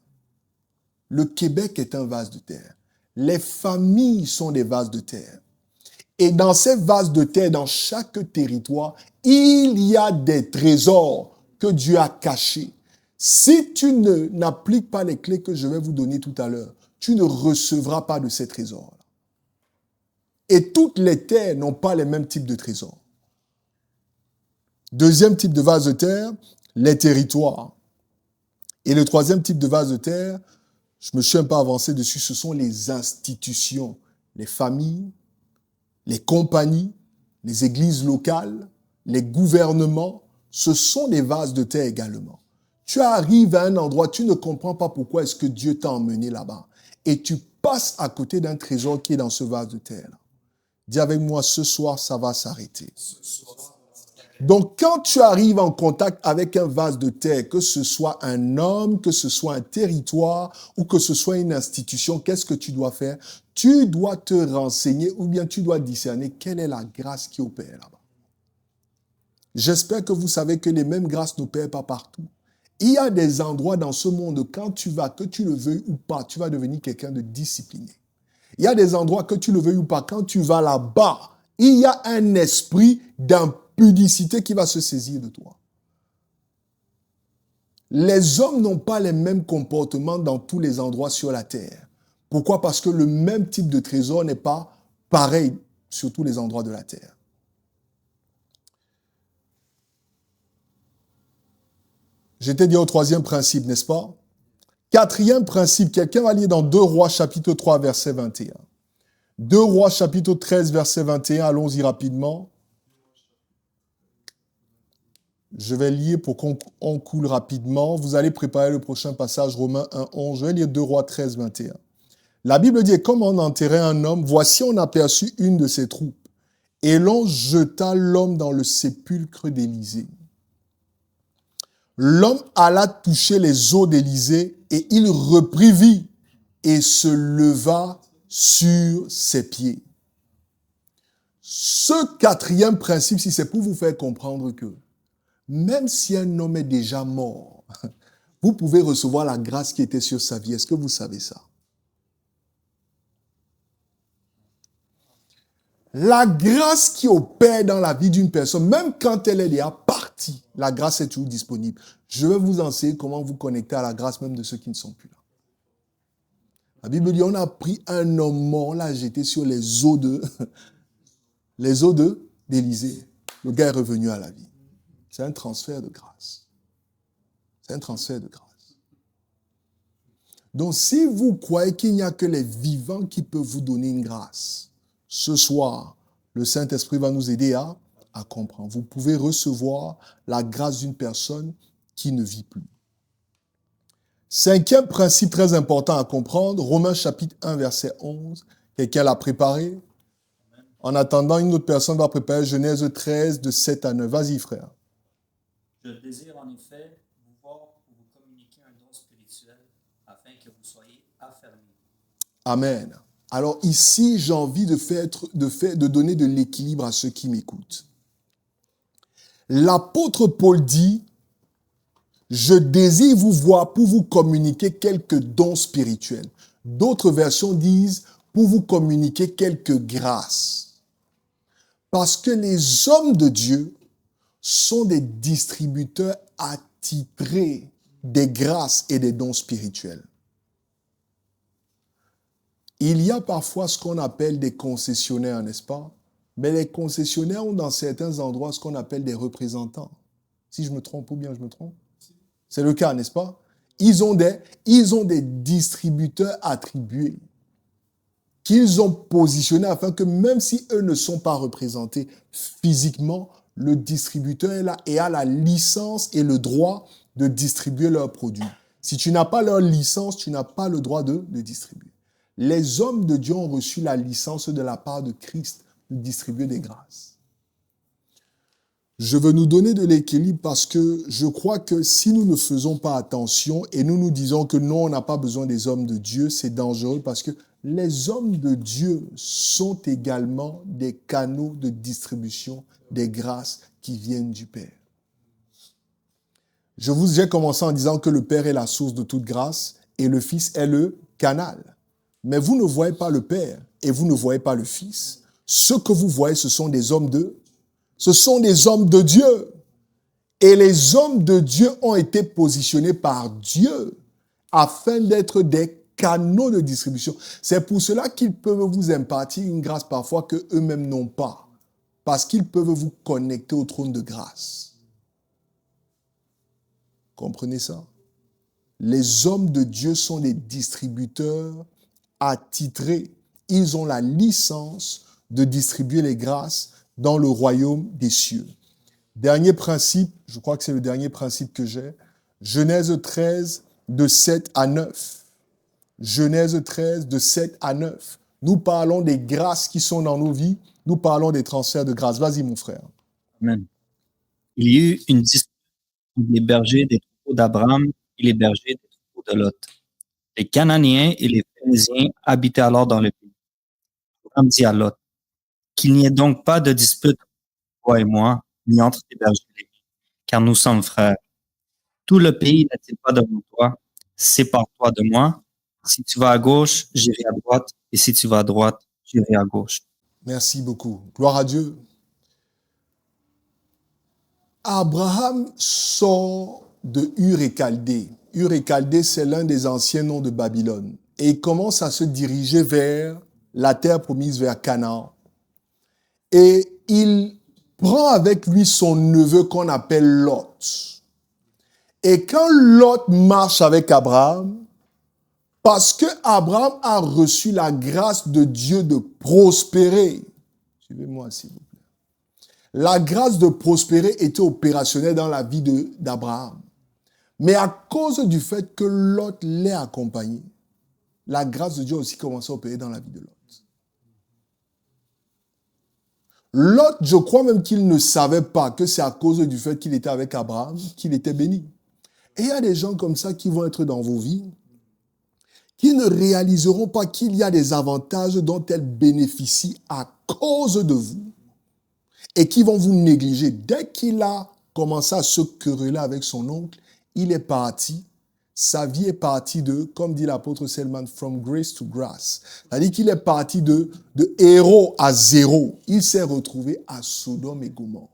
Le Québec est un vase de terre. Les familles sont des vases de terre. Et dans ces vases de terre, dans chaque territoire, il y a des trésors que Dieu a cachés. Si tu n'appliques pas les clés que je vais vous donner tout à l'heure, tu ne recevras pas de ces trésors. Et toutes les terres n'ont pas les mêmes types de trésors. Deuxième type de vase de terre, les territoires. Et le troisième type de vase de terre, je me suis un peu avancé dessus, ce sont les institutions, les familles, les compagnies, les églises locales, les gouvernements. Ce sont des vases de terre également. Tu arrives à un endroit, tu ne comprends pas pourquoi est-ce que Dieu t'a emmené là-bas. Et tu passes à côté d'un trésor qui est dans ce vase de terre. Dis avec moi, ce soir, ça va s'arrêter. Donc, quand tu arrives en contact avec un vase de terre, que ce soit un homme, que ce soit un territoire ou que ce soit une institution, qu'est-ce que tu dois faire? Tu dois te renseigner ou bien tu dois discerner quelle est la grâce qui opère là-bas. J'espère que vous savez que les mêmes grâces n'opèrent pas partout. Il y a des endroits dans ce monde, quand tu vas, que tu le veuilles ou pas, tu vas devenir quelqu'un de discipliné. Il y a des endroits que tu le veuilles ou pas, quand tu vas là-bas, il y a un esprit d'impudicité qui va se saisir de toi. Les hommes n'ont pas les mêmes comportements dans tous les endroits sur la terre. Pourquoi? Parce que le même type de trésor n'est pas pareil sur tous les endroits de la terre. J'étais dit au troisième principe, n'est-ce pas? Quatrième principe, quelqu'un va lire dans 2 Rois chapitre 3 verset 21. 2 Rois chapitre 13 verset 21, allons-y rapidement. Je vais lire pour qu'on coule rapidement. Vous allez préparer le prochain passage, Romains 1, 11. Je vais lire 2 Rois 13, 21. La Bible dit, comme on enterrait un homme, voici on aperçut une de ses troupes. Et l'on jeta l'homme dans le sépulcre d'Élysée. L'homme alla toucher les os d'Élysée et il reprit vie et se leva sur ses pieds. Ce quatrième principe, si c'est pour vous faire comprendre que même si un homme est déjà mort, vous pouvez recevoir la grâce qui était sur sa vie. Est-ce que vous savez ça? La grâce qui opère dans la vie d'une personne, même quand elle est déjà partie, la grâce est toujours disponible. Je vais vous enseigner comment vous connecter à la grâce même de ceux qui ne sont plus là. La Bible dit, on a pris un homme mort, on l'a jeté sur les eaux d'Élysée. Le gars est revenu à la vie. C'est un transfert de grâce. C'est un transfert de grâce. Donc, si vous croyez qu'il n'y a que les vivants qui peuvent vous donner une grâce, ce soir, le Saint-Esprit va nous aider à comprendre. Vous pouvez recevoir la grâce d'une personne qui ne vit plus. Cinquième principe très important à comprendre, Romains chapitre 1, verset 11. Quelqu'un l'a préparé. En attendant, une autre personne va préparer Genèse 13, de 7 à 9. Vas-y, frère. Je désire en effet vous voir pour vous communiquer un don spirituel afin que vous soyez affermis. Amen. Alors ici, j'ai envie de donner de l'équilibre à ceux qui m'écoutent. L'apôtre Paul dit, je désire vous voir pour vous communiquer quelques dons spirituels. D'autres versions disent, pour vous communiquer quelques grâces. Parce que les hommes de Dieu sont des distributeurs attitrés des grâces et des dons spirituels. Il y a parfois ce qu'on appelle des concessionnaires, n'est-ce pas? Mais les concessionnaires ont dans certains endroits ce qu'on appelle des représentants. Si je me trompe ou bien je me trompe? C'est le cas, n'est-ce pas? Ils ont des distributeurs attribués qu'ils ont positionnés afin que même si eux ne sont pas représentés physiquement, le distributeur est là et a la licence et le droit de distribuer leurs produits. Si tu n'as pas leur licence, tu n'as pas le droit de distribuer. Les hommes de Dieu ont reçu la licence de la part de Christ de distribuer des grâces. Je veux nous donner de l'équilibre parce que je crois que si nous ne faisons pas attention et nous nous disons que non, on n'a pas besoin des hommes de Dieu, c'est dangereux parce que les hommes de Dieu sont également des canaux de distribution des grâces qui viennent du Père. J'ai commencé en disant que le Père est la source de toute grâce et le Fils est le canal. Mais vous ne voyez pas le Père et vous ne voyez pas le Fils. Ce que vous voyez, ce sont des hommes de Dieu. Et les hommes de Dieu ont été positionnés par Dieu afin d'être des canaux de distribution. C'est pour cela qu'ils peuvent vous impartir une grâce parfois que eux-mêmes n'ont pas. Parce qu'ils peuvent vous connecter au trône de grâce. Comprenez ça? Les hommes de Dieu sont des distributeurs attitrés. Ils ont la licence de distribuer les grâces dans le royaume des cieux. Dernier principe, je crois que c'est le dernier principe que j'ai. Genèse 13, de 7 à 9. Genèse 13, de 7 à 9. Nous parlons des grâces qui sont dans nos vies. Nous parlons des transferts de grâces. Vas-y, mon frère. Amen. Il y eut une dispute entre les bergers des troupeaux d'Abraham et les bergers des troupeaux de Lot. Les Cananéens et les Phéréziens habitaient alors dans le pays. Abraham dit à Lot, qu'il n'y ait donc pas de dispute entre toi et moi, ni entre les bergers, car nous sommes frères. Tout le pays n'est-il pas devant toi? Sépare-toi de moi. Si tu vas à gauche, j'irai à droite, et si tu vas à droite, j'irai à gauche. Merci beaucoup. Gloire à Dieu. Abraham sort de Ur et Chaldée. Ur et Chaldée, c'est l'un des anciens noms de Babylone. Et il commence à se diriger vers la terre promise, vers Canaan. Et il prend avec lui son neveu qu'on appelle Lot. Et quand Lot marche avec Abraham, parce que Abraham a reçu la grâce de Dieu de prospérer, suivez-moi s'il vous plaît, la grâce de prospérer était opérationnelle dans la vie d'Abraham. Mais à cause du fait que Lot l'ait accompagné, la grâce de Dieu a aussi commencé à opérer dans la vie de Lot. Lot, je crois même qu'il ne savait pas que c'est à cause du fait qu'il était avec Abraham qu'il était béni. Et il y a des gens comme ça qui vont être dans vos vies, qui ne réaliseront pas qu'il y a des avantages dont elles bénéficient à cause de vous et qui vont vous négliger. Dès qu'il a commencé à se quereller avec son oncle, il est parti. Sa vie est partie de, comme dit l'apôtre Selman, from grace to grace. C'est-à-dire qu'il est parti de héros à zéro. Il s'est retrouvé à Sodome et Gomorrhe.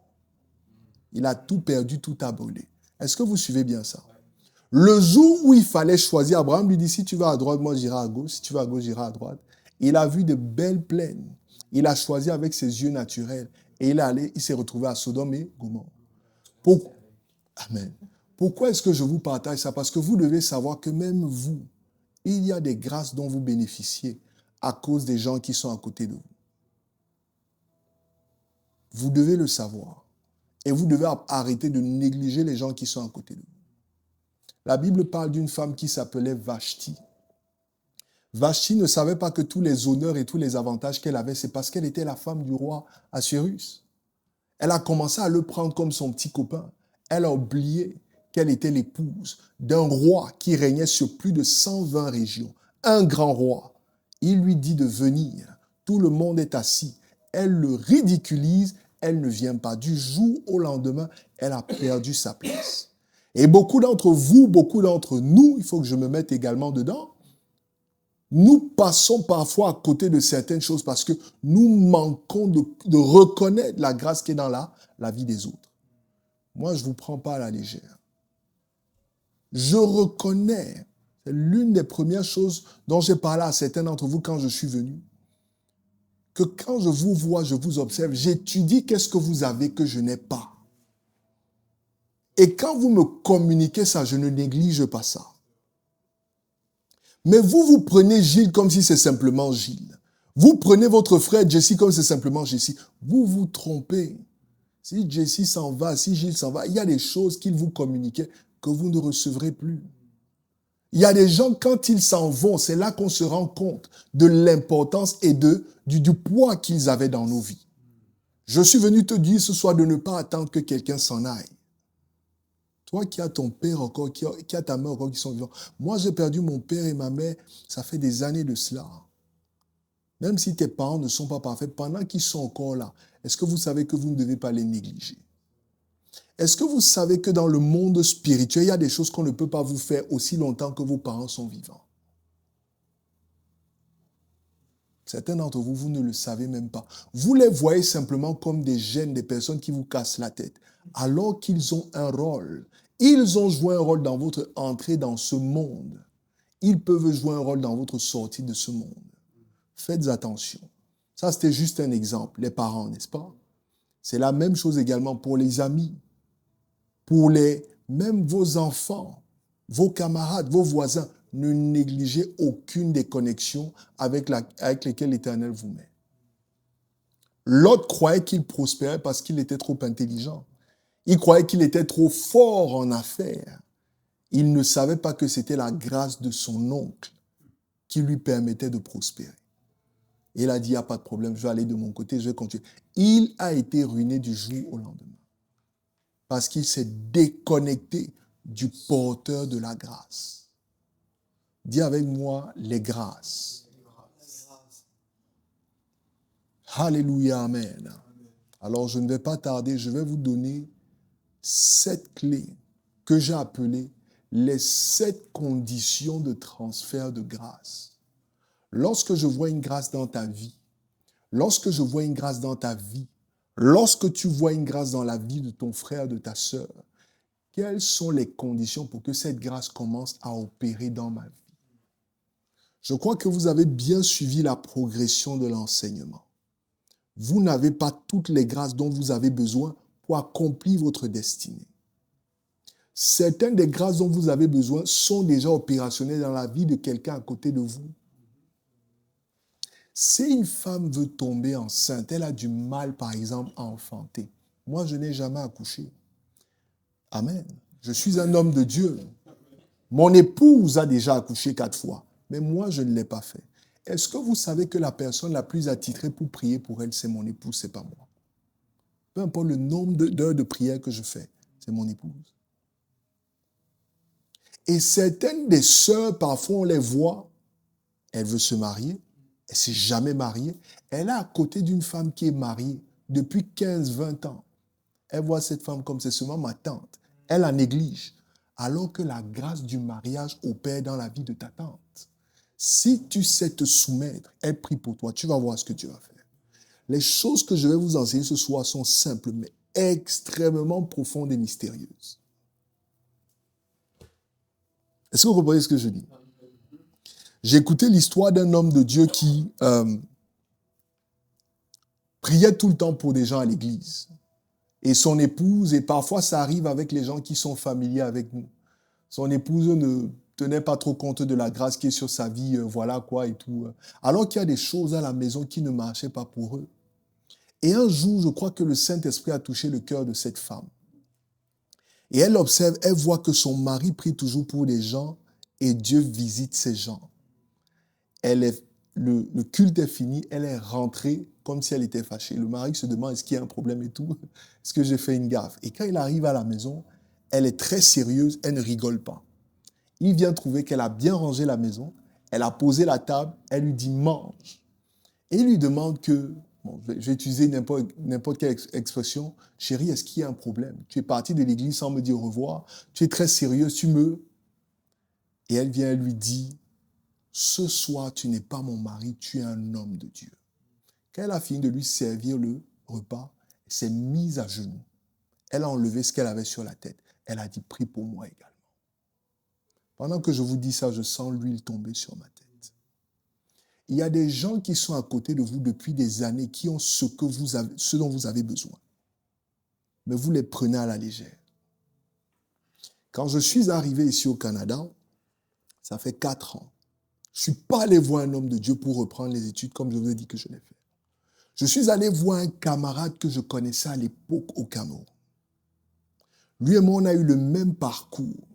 Il a tout perdu, tout abandonné. Est-ce que vous suivez bien ça? Le jour où il fallait choisir, Abraham lui dit, si tu vas à droite, moi j'irai à gauche. Si tu vas à gauche, j'irai à droite. Il a vu de belles plaines. Il a choisi avec ses yeux naturels. Et il est allé, il s'est retrouvé à Sodome et Gomorrhe. Amen. Pourquoi est-ce que je vous partage ça? Parce que vous devez savoir que même vous, il y a des grâces dont vous bénéficiez à cause des gens qui sont à côté de vous. Vous devez le savoir. Et vous devez arrêter de négliger les gens qui sont à côté de vous. La Bible parle d'une femme qui s'appelait Vashti. Vashti ne savait pas que tous les honneurs et tous les avantages qu'elle avait, c'est parce qu'elle était la femme du roi Assuérus. Elle a commencé à le prendre comme son petit copain. Elle a oublié qu'elle était l'épouse d'un roi qui régnait sur plus de 120 régions. Un grand roi. Il lui dit de venir. Tout le monde est assis. Elle le ridiculise. Elle ne vient pas. Du jour au lendemain, elle a perdu sa place. Et beaucoup d'entre vous, beaucoup d'entre nous, il faut que je me mette également dedans, nous passons parfois à côté de certaines choses parce que nous manquons de reconnaître la grâce qui est dans la vie des autres. Moi, je ne vous prends pas à la légère. Je reconnais, c'est l'une des premières choses dont j'ai parlé à certains d'entre vous quand je suis venu, que quand je vous vois, je vous observe, j'étudie qu'est-ce que vous avez que je n'ai pas. Et quand vous me communiquez ça, je ne néglige pas ça. Mais vous prenez Gilles comme si c'est simplement Gilles. Vous prenez votre frère Jesse comme si c'est simplement Jesse. Vous vous trompez. Si Jesse s'en va, si Gilles s'en va, il y a des choses qu'il vous communiquait que vous ne recevrez plus. Il y a des gens, quand ils s'en vont, c'est là qu'on se rend compte de l'importance et du poids qu'ils avaient dans nos vies. Je suis venu te dire ce soir de ne pas attendre que quelqu'un s'en aille. Toi qui as ton père encore, qui a ta mère encore qui sont vivants. Moi, j'ai perdu mon père et ma mère, ça fait des années de cela. Même si tes parents ne sont pas parfaits, pendant qu'ils sont encore là, est-ce que vous savez que vous ne devez pas les négliger? Est-ce que vous savez que dans le monde spirituel, il y a des choses qu'on ne peut pas vous faire aussi longtemps que vos parents sont vivants? Certains d'entre vous, vous ne le savez même pas. Vous les voyez simplement comme des gènes, des personnes qui vous cassent la tête, alors qu'ils ont un rôle. Ils ont joué un rôle dans votre entrée dans ce monde. Ils peuvent jouer un rôle dans votre sortie de ce monde. Faites attention. Ça, c'était juste un exemple. Les parents, n'est-ce pas? C'est la même chose également pour les amis, même vos enfants, vos camarades, vos voisins. Ne négligez aucune des connexions avec lesquelles l'Éternel vous met. Lot croyait qu'il prospérait parce qu'il était trop intelligent. Il croyait qu'il était trop fort en affaires. Il ne savait pas que c'était la grâce de son oncle qui lui permettait de prospérer. Et il a dit, il n'y a pas de problème, je vais aller de mon côté, je vais continuer. Il a été ruiné du jour au lendemain parce qu'il s'est déconnecté du porteur de la grâce. Dis avec moi, les grâces. Alléluia, amen. Alors, je ne vais pas tarder, je vais vous donner 7 clés que j'ai appelées les 7 conditions de transfert de grâce. Lorsque je vois une grâce dans ta vie, lorsque tu vois une grâce dans la vie de ton frère, de ta sœur, quelles sont les conditions pour que cette grâce commence à opérer dans ma vie? Je crois que vous avez bien suivi la progression de l'enseignement. Vous n'avez pas toutes les grâces dont vous avez besoin pour accomplir votre destinée. Certaines des grâces dont vous avez besoin sont déjà opérationnelles dans la vie de quelqu'un à côté de vous. Si une femme veut tomber enceinte, elle a du mal, par exemple, à enfanter. Moi, je n'ai jamais accouché. Amen. Je suis un homme de Dieu. Mon épouse a déjà accouché 4 fois, mais moi, je ne l'ai pas fait. Est-ce que vous savez que la personne la plus attitrée pour prier pour elle, c'est mon épouse, c'est pas moi? Peu importe le nombre d'heures de prière que je fais, c'est mon épouse. Et certaines des sœurs, parfois, on les voit, elle veut se marier, elle ne s'est jamais mariée, elle est à côté d'une femme qui est mariée depuis 15-20 ans. Elle voit cette femme comme c'est seulement ma tante. Elle la néglige, alors que la grâce du mariage opère dans la vie de ta tante. Si tu sais te soumettre, elle prie pour toi, tu vas voir ce que Dieu va faire. Les choses que je vais vous enseigner ce soir sont simples, mais extrêmement profondes et mystérieuses. Est-ce que vous comprenez ce que je dis? J'ai écouté l'histoire d'un homme de Dieu qui priait tout le temps pour des gens à l'église. Et son épouse, et parfois ça arrive avec les gens qui sont familiers avec nous. Son épouse ne tenait pas trop compte de la grâce qui est sur sa vie, voilà quoi et tout. Alors qu'il y a des choses à la maison qui ne marchaient pas pour eux. Et un jour, je crois que le Saint-Esprit a touché le cœur de cette femme. Et elle observe, elle voit que son mari prie toujours pour des gens et Dieu visite ces gens. Le culte est fini, elle est rentrée comme si elle était fâchée. Le mari se demande, est-ce qu'il y a un problème et tout? Est-ce que j'ai fait une gaffe? Et quand il arrive à la maison, elle est très sérieuse, elle ne rigole pas. Il vient trouver qu'elle a bien rangé la maison, elle a posé la table, elle lui dit mange. Et il lui demande je vais utiliser n'importe quelle expression, chérie, est-ce qu'il y a un problème? Tu es partie de l'église sans me dire au revoir, tu es très sérieuse, Et elle vient, elle lui dit, ce soir, tu n'es pas mon mari, tu es un homme de Dieu. Quand elle a fini de lui servir le repas, elle s'est mise à genoux. Elle a enlevé ce qu'elle avait sur la tête. Elle a dit, prie pour moi également. Pendant que je vous dis ça, je sens l'huile tomber sur ma tête. Il y a des gens qui sont à côté de vous depuis des années, qui ont ce dont vous avez besoin. Mais vous les prenez à la légère. Quand je suis arrivé ici au Canada, ça fait 4 ans. Je ne suis pas allé voir un homme de Dieu pour reprendre les études comme je vous ai dit que je l'ai fait. Je suis allé voir un camarade que je connaissais à l'époque au Cameroun. Lui et moi, on a eu le même parcours.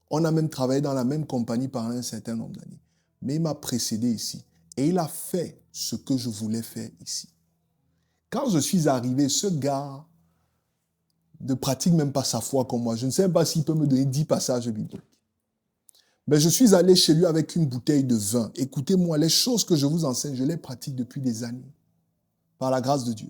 On a même travaillé dans la même compagnie pendant un certain nombre d'années. Mais il m'a précédé ici. Et il a fait ce que je voulais faire ici. Quand je suis arrivé, ce gars ne pratique même pas sa foi comme moi. Je ne sais pas s'il peut me donner 10 passages bibliques. Mais je suis allé chez lui avec une bouteille de vin. Écoutez-moi, les choses que je vous enseigne, je les pratique depuis des années. Par la grâce de Dieu.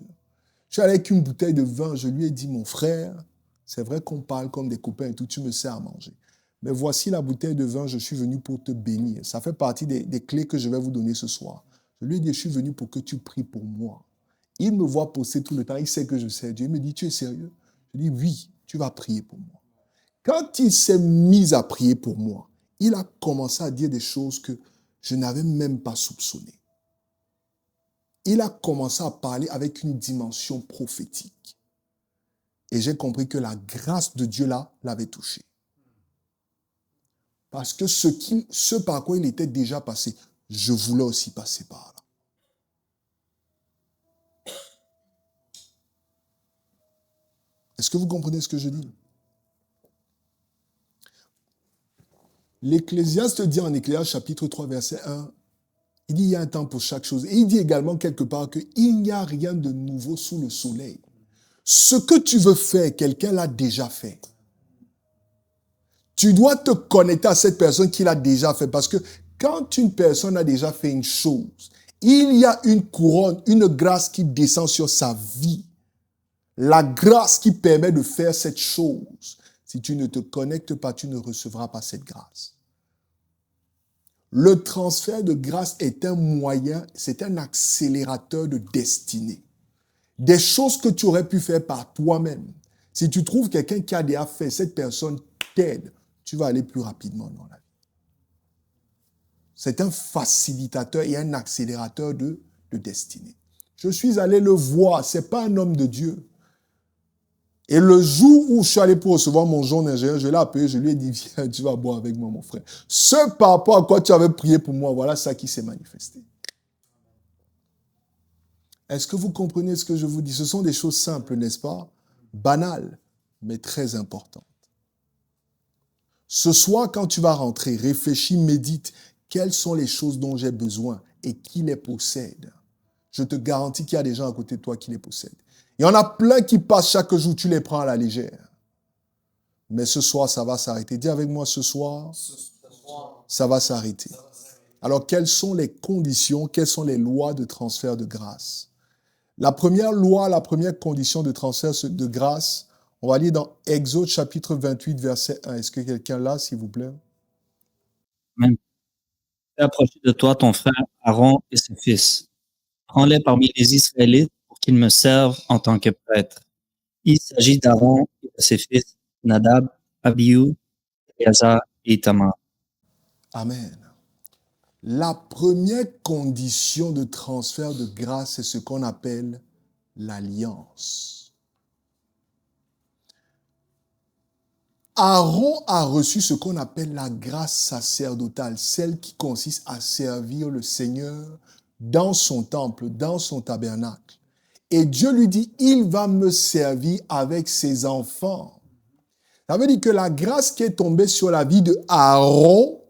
Je suis allé avec une bouteille de vin. Je lui ai dit, mon frère, c'est vrai qu'on parle comme des copains et tout, tu me sers à manger. Mais voici la bouteille de vin, je suis venu pour te bénir. Ça fait partie des clés que je vais vous donner ce soir. Je lui ai dit, je suis venu pour que tu pries pour moi. Il me voit poster tout le temps, il sait que je sais Dieu. Il me dit, tu es sérieux? Je dis, oui, tu vas prier pour moi. Quand il s'est mis à prier pour moi, il a commencé à dire des choses que je n'avais même pas soupçonnées. Il a commencé à parler avec une dimension prophétique. Et j'ai compris que la grâce de Dieu là l'avait touché. Parce que ce par quoi il était déjà passé, je voulais aussi passer par là. Est-ce que vous comprenez ce que je dis? L'Ecclésiaste dit en Ecclésiaste chapitre 3 verset 1, il dit il y a un temps pour chaque chose. Et il dit également quelque part qu'il n'y a rien de nouveau sous le soleil. Ce que tu veux faire, quelqu'un l'a déjà fait. Tu dois te connecter à cette personne qui l'a déjà fait. Parce que quand une personne a déjà fait une chose, il y a une couronne, une grâce qui descend sur sa vie. La grâce qui permet de faire cette chose. Si tu ne te connectes pas, tu ne recevras pas cette grâce. Le transfert de grâce est un moyen, c'est un accélérateur de destinée. Des choses que tu aurais pu faire par toi-même. Si tu trouves quelqu'un qui a déjà fait, cette personne t'aide, tu vas aller plus rapidement dans la vie. C'est un facilitateur et un accélérateur de destinée. Je suis allé le voir, ce n'est pas un homme de Dieu. Et le jour où je suis allé pour recevoir mon jeune ingénieur, je l'ai appelé, je lui ai dit, viens, tu vas boire avec moi, mon frère. Ce par rapport à quoi tu avais prié pour moi, voilà ça qui s'est manifesté. Est-ce que vous comprenez ce que je vous dis? Ce sont des choses simples, n'est-ce pas? Banales, mais très importantes. Ce soir, quand tu vas rentrer, réfléchis, médite, quelles sont les choses dont j'ai besoin et qui les possède. Je te garantis qu'il y a des gens à côté de toi qui les possèdent. Il y en a plein qui passent chaque jour, tu les prends à la légère. Mais ce soir, ça va s'arrêter. Dis avec moi, ce soir, ça va s'arrêter. Alors, quelles sont les conditions, quelles sont les lois de transfert de grâce? La première loi, la première condition de transfert de grâce, on va lire dans Exode chapitre 28, verset 1. Est-ce que quelqu'un l'a, s'il vous plaît? Même. Fais approcher de toi ton frère Aaron et ses fils. Prends-les parmi les Israélites pour qu'ils me servent en tant que prêtre. Il s'agit d'Aaron et de ses fils, Nadab, Abihu, Éléazar et Itamar. Amen. La première condition de transfert de grâce, c'est ce qu'on appelle l'alliance. Aaron a reçu ce qu'on appelle la grâce sacerdotale, celle qui consiste à servir le Seigneur dans son temple, dans son tabernacle. Et Dieu lui dit, il va me servir avec ses enfants. Ça veut dire que la grâce qui est tombée sur la vie de Aaron,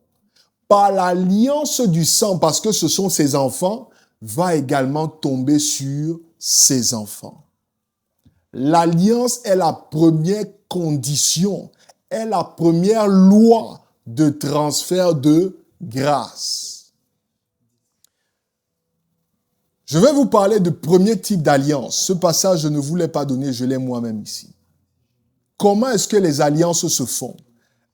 par l'alliance du sang, parce que ce sont ses enfants, va également tomber sur ses enfants. L'alliance est la première condition, est la première loi de transfert de grâce. Je vais vous parler de premier type d'alliance. Ce passage, je ne vous l'ai pas donné, je l'ai moi-même ici. Comment est-ce que les alliances se font?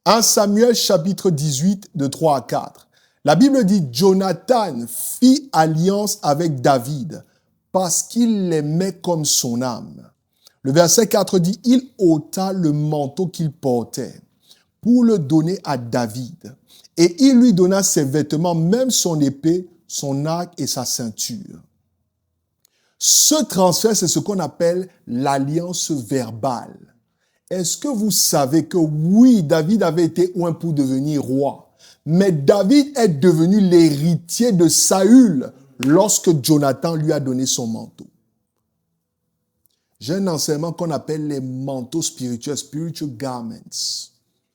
1 Samuel chapitre 18 de 3 à 4. La Bible dit, Jonathan fit alliance avec David parce qu'il l'aimait comme son âme. Le verset 4 dit, il ôta le manteau qu'il portait pour le donner à David. Et il lui donna ses vêtements, même son épée, son arc et sa ceinture. Ce transfert, c'est ce qu'on appelle l'alliance verbale. Est-ce que vous savez que oui, David avait été oint pour devenir roi, mais David est devenu l'héritier de Saül lorsque Jonathan lui a donné son manteau. J'ai un enseignement qu'on appelle les manteaux spirituels, spiritual garments.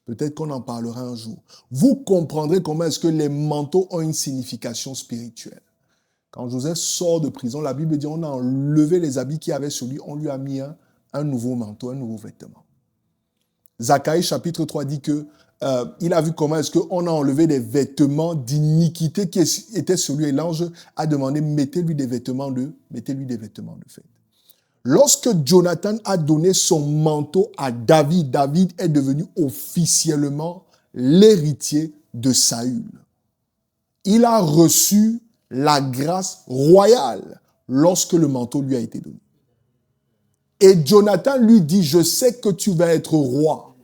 Peut-être qu'on en parlera un jour. Vous comprendrez comment est-ce que les manteaux ont une signification spirituelle. Quand Joseph sort de prison, la Bible dit on a enlevé les habits qu'il avait sur lui, on lui a mis un nouveau manteau, un nouveau vêtement. Zacharie chapitre 3 dit que il a vu comment est-ce qu'on a enlevé des vêtements d'iniquité qui étaient sur lui. Et l'ange a demandé, mettez-lui des vêtements de fête. Lorsque Jonathan a donné son manteau à David, David est devenu officiellement l'héritier de Saül. Il a reçu la grâce royale lorsque le manteau lui a été donné. Et Jonathan lui dit, je sais que tu vas être roi.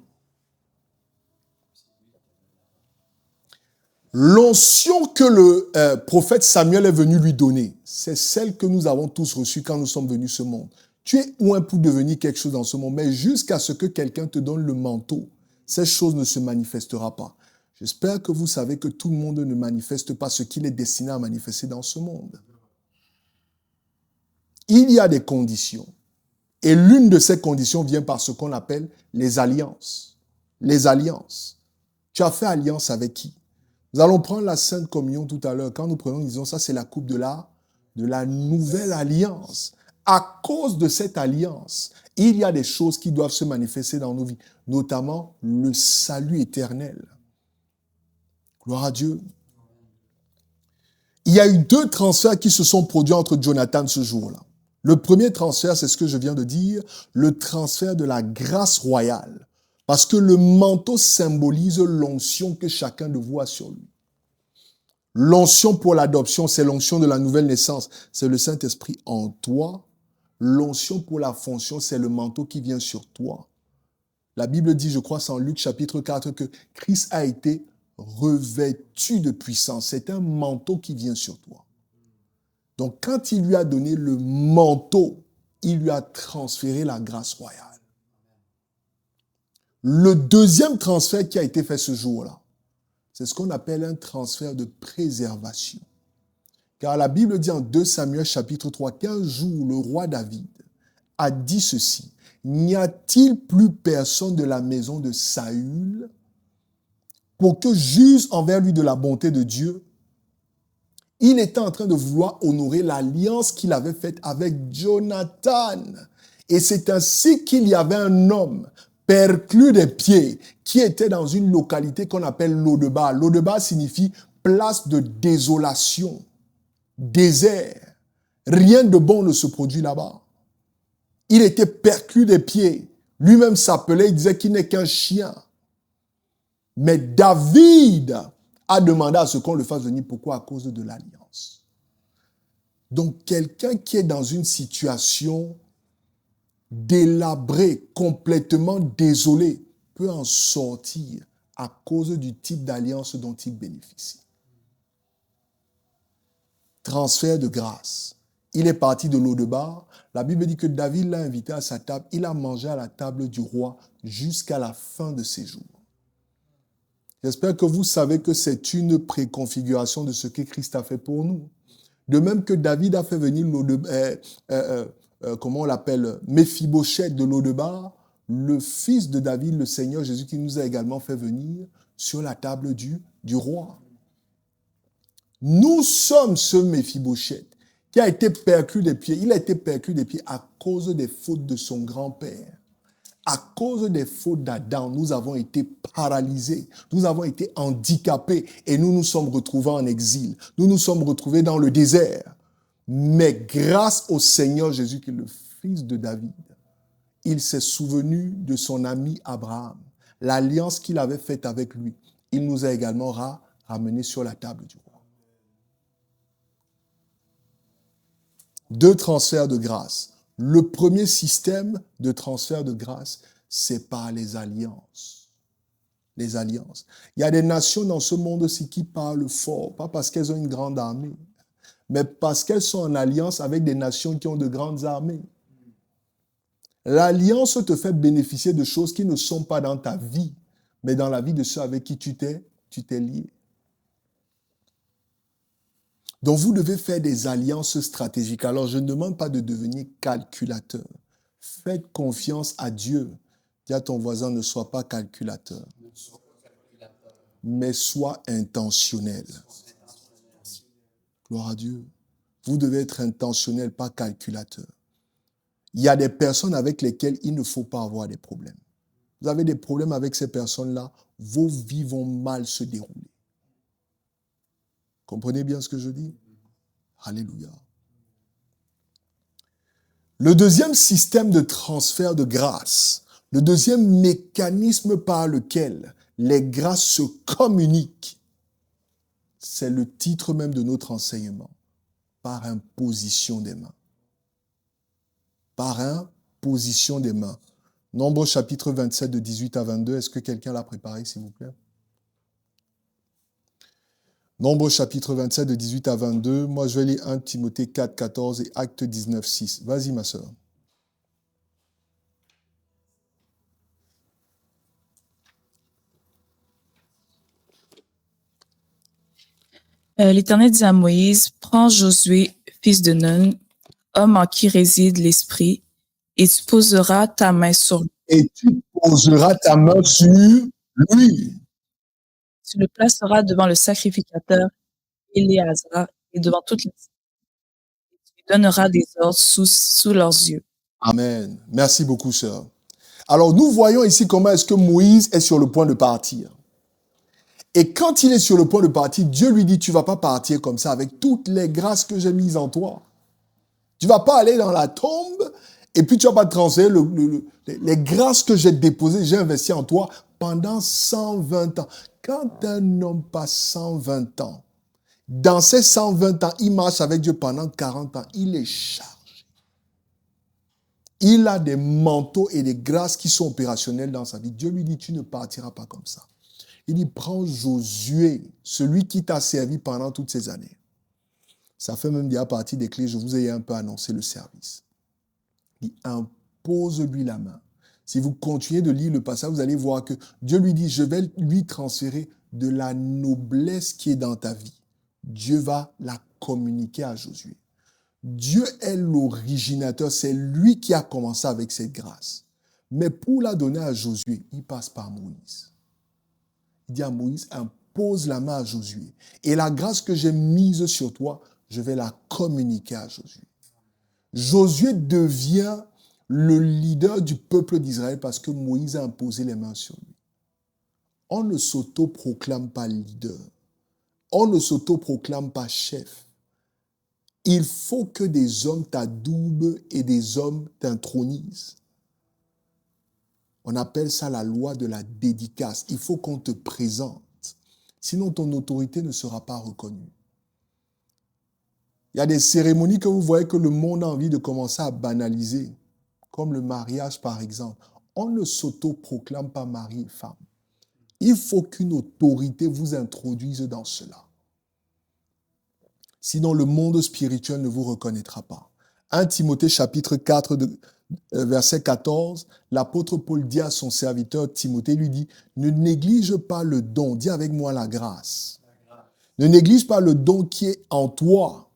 L'onction que le prophète Samuel est venu lui donner, c'est celle que nous avons tous reçue quand nous sommes venus ce monde. Tu es loin pour devenir quelque chose dans ce monde, mais jusqu'à ce que quelqu'un te donne le manteau, cette chose ne se manifestera pas. J'espère que vous savez que tout le monde ne manifeste pas ce qu'il est destiné à manifester dans ce monde. Il y a des conditions. Et l'une de ces conditions vient par ce qu'on appelle les alliances. Les alliances. Tu as fait alliance avec qui? Nous allons prendre la Sainte Communion tout à l'heure. Quand nous prenons, nous disons ça, c'est la coupe de la nouvelle alliance. À cause de cette alliance, il y a des choses qui doivent se manifester dans nos vies, notamment le salut éternel. Gloire à Dieu. Il y a eu 2 transferts qui se sont produits entre Jonathan ce jour-là. Le premier transfert, c'est ce que je viens de dire, le transfert de la grâce royale. Parce que le manteau symbolise l'onction que chacun de vous a sur lui. L'onction pour l'adoption, c'est l'onction de la nouvelle naissance. C'est le Saint-Esprit en toi. L'onction pour la fonction, c'est le manteau qui vient sur toi. La Bible dit, je crois, c'est en Luc chapitre 4, que Christ a été revêtu de puissance. C'est un manteau qui vient sur toi. Donc, quand il lui a donné le manteau, il lui a transféré la grâce royale. Le deuxième transfert qui a été fait ce jour-là, c'est ce qu'on appelle un transfert de préservation. Car la Bible dit en 2 Samuel chapitre 3 qu'un jour, le roi David a dit ceci: n'y a-t-il plus personne de la maison de Saül pour que j'use envers lui de la bonté de Dieu? Il était en train de vouloir honorer l'alliance qu'il avait faite avec Jonathan. Et c'est ainsi qu'il y avait un homme perclus des pieds qui était dans une localité qu'on appelle Lodebar. Lodebar signifie place de désolation, désert. Rien de bon ne se produit là-bas. Il était perclus des pieds. Lui-même s'appelait, il disait qu'il n'est qu'un chien. Mais David a demandé à ce qu'on le fasse venir. Pourquoi? À cause de l'alliance. Donc, quelqu'un qui est dans une situation délabrée, complètement désolée, peut en sortir à cause du type d'alliance dont il bénéficie. Transfert de grâce. Il est parti de Lodebar. La Bible dit que David l'a invité à sa table. Il a mangé à la table du roi jusqu'à la fin de ses jours. J'espère que vous savez que c'est une préconfiguration de ce que Christ a fait pour nous. De même que David a fait venir comment on l'appelle, Méphibosheth de Lodebar, le fils de David, le Seigneur Jésus, qui nous a également fait venir sur la table du roi. Nous sommes ce Méphibosheth qui a été perclus des pieds. Il a été perclus des pieds à cause des fautes de son grand-père. À cause des fautes d'Adam, nous avons été paralysés, nous avons été handicapés et nous nous sommes retrouvés en exil. Nous nous sommes retrouvés dans le désert. Mais grâce au Seigneur Jésus, qui est le fils de David, il s'est souvenu de son ami Abraham, l'alliance qu'il avait faite avec lui. Il nous a également ramenés sur la table du roi. 2 transferts de grâce. Le premier système de transfert de grâce, c'est par les alliances. Les alliances. Il y a des nations dans ce monde aussi qui parlent fort, pas parce qu'elles ont une grande armée, mais parce qu'elles sont en alliance avec des nations qui ont de grandes armées. L'alliance te fait bénéficier de choses qui ne sont pas dans ta vie, mais dans la vie de ceux avec qui tu t'es lié. Donc, vous devez faire des alliances stratégiques. Alors, je ne demande pas de devenir calculateur. Faites confiance à Dieu. Dis à ton voisin, ne sois pas calculateur, mais sois intentionnel. Gloire à Dieu. Vous devez être intentionnel, pas calculateur. Il y a des personnes avec lesquelles il ne faut pas avoir des problèmes. Vous avez des problèmes avec ces personnes-là, vos vies vont mal se dérouler. Comprenez bien ce que je dis? Alléluia. Le deuxième système de transfert de grâce, le deuxième mécanisme par lequel les grâces se communiquent, c'est le titre même de notre enseignement, par imposition des mains. Par imposition des mains. Nombre chapitre 27 de 18 à 22, est-ce que quelqu'un l'a préparé, s'il vous plaît? Nombre chapitre 27 de 18 à 22. Moi, je vais lire 1 Timothée 4, 14 et Acte 19, 6. Vas-y, ma sœur. L'Éternel dit à Moïse, prends Josué, fils de Nun, homme en qui réside l'Esprit, et tu poseras ta main sur lui. Et tu poseras ta main sur lui. Tu le placeras devant le sacrificateur Éléazar et devant toute l'Assemblée. Tu lui donneras des ordres sous leurs yeux. Amen. Merci beaucoup, sœur. Alors, nous voyons ici comment est-ce que Moïse est sur le point de partir. Et quand il est sur le point de partir, Dieu lui dit, tu vas pas partir comme ça avec toutes les grâces que j'ai mises en toi. Tu vas pas aller dans la tombe et puis tu vas pas transférer les grâces que j'ai déposées, j'ai investies en toi pendant 120 ans. Quand un homme passe 120 ans, dans ces 120 ans, il marche avec Dieu pendant 40 ans, il est chargé. Il a des manteaux et des grâces qui sont opérationnels dans sa vie. Dieu lui dit, tu ne partiras pas comme ça. Il dit, prends Josué, celui qui t'a servi pendant toutes ces années. Ça fait même déjà partie des clés, je vous ai un peu annoncé le service. Il impose-lui la main. Si vous continuez de lire le passage, vous allez voir que Dieu lui dit, je vais lui transférer de la noblesse qui est dans ta vie. Dieu va la communiquer à Josué. Dieu est l'originateur, c'est lui qui a commencé avec cette grâce. Mais pour la donner à Josué, il passe par Moïse. Il dit à Moïse, impose la main à Josué. Et la grâce que j'ai mise sur toi, je vais la communiquer à Josué. Josué devient le leader du peuple d'Israël parce que Moïse a imposé les mains sur lui. On ne s'auto-proclame pas leader. On ne s'auto-proclame pas chef. Il faut que des hommes t'adoubent et des hommes t'intronisent. On appelle ça la loi de la dédicace. Il faut qu'on te présente. Sinon, ton autorité ne sera pas reconnue. Il y a des cérémonies que vous voyez que le monde a envie de commencer à banaliser, comme le mariage par exemple. On ne s'auto-proclame pas mari et femme. Il faut qu'une autorité vous introduise dans cela. Sinon, le monde spirituel ne vous reconnaîtra pas. 1 Timothée chapitre 4, verset 14, l'apôtre Paul dit à son serviteur Timothée, lui dit, ne néglige pas le don, dis avec moi la grâce. Ne néglige pas le don qui est en toi,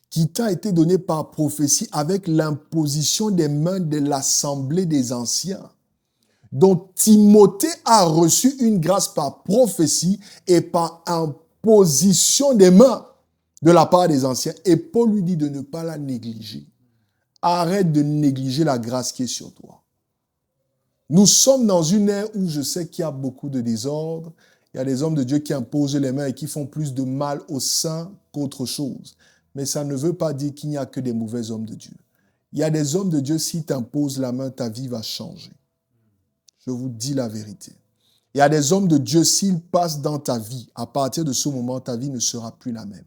qui t'a été donné par prophétie avec l'imposition des mains de l'assemblée des anciens. Donc Timothée a reçu une grâce par prophétie et par imposition des mains de la part des anciens. Et Paul lui dit de ne pas la négliger. Arrête de négliger la grâce qui est sur toi. Nous sommes dans une ère où je sais qu'il y a beaucoup de désordre. Il y a des hommes de Dieu qui imposent les mains et qui font plus de mal aux saints qu'autre chose. Mais ça ne veut pas dire qu'il n'y a que des mauvais hommes de Dieu. Il y a des hommes de Dieu, si tu imposes la main, ta vie va changer. Je vous dis la vérité. Il y a des hommes de Dieu, s'ils passent dans ta vie, à partir de ce moment, ta vie ne sera plus la même.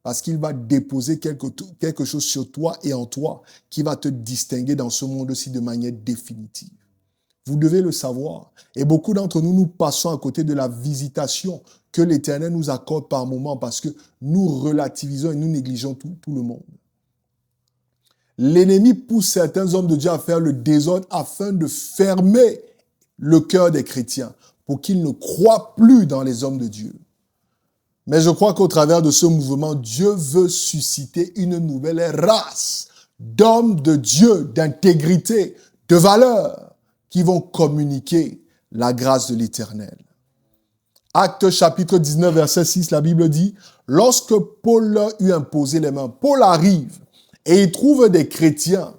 Parce qu'il va déposer quelque chose sur toi et en toi qui va te distinguer dans ce monde-ci de manière définitive. Vous devez le savoir. Et beaucoup d'entre nous, nous passons à côté de la visitation que l'Éternel nous accorde par moment parce que nous relativisons et nous négligeons tout le monde. L'ennemi pousse certains hommes de Dieu à faire le désordre afin de fermer le cœur des chrétiens pour qu'ils ne croient plus dans les hommes de Dieu. Mais je crois qu'au travers de ce mouvement, Dieu veut susciter une nouvelle race d'hommes de Dieu, d'intégrité, de valeur, qui vont communiquer la grâce de l'Éternel. Acte chapitre 19, verset 6, la Bible dit, « Lorsque Paul leur eut imposé les mains, Paul arrive et il trouve des chrétiens.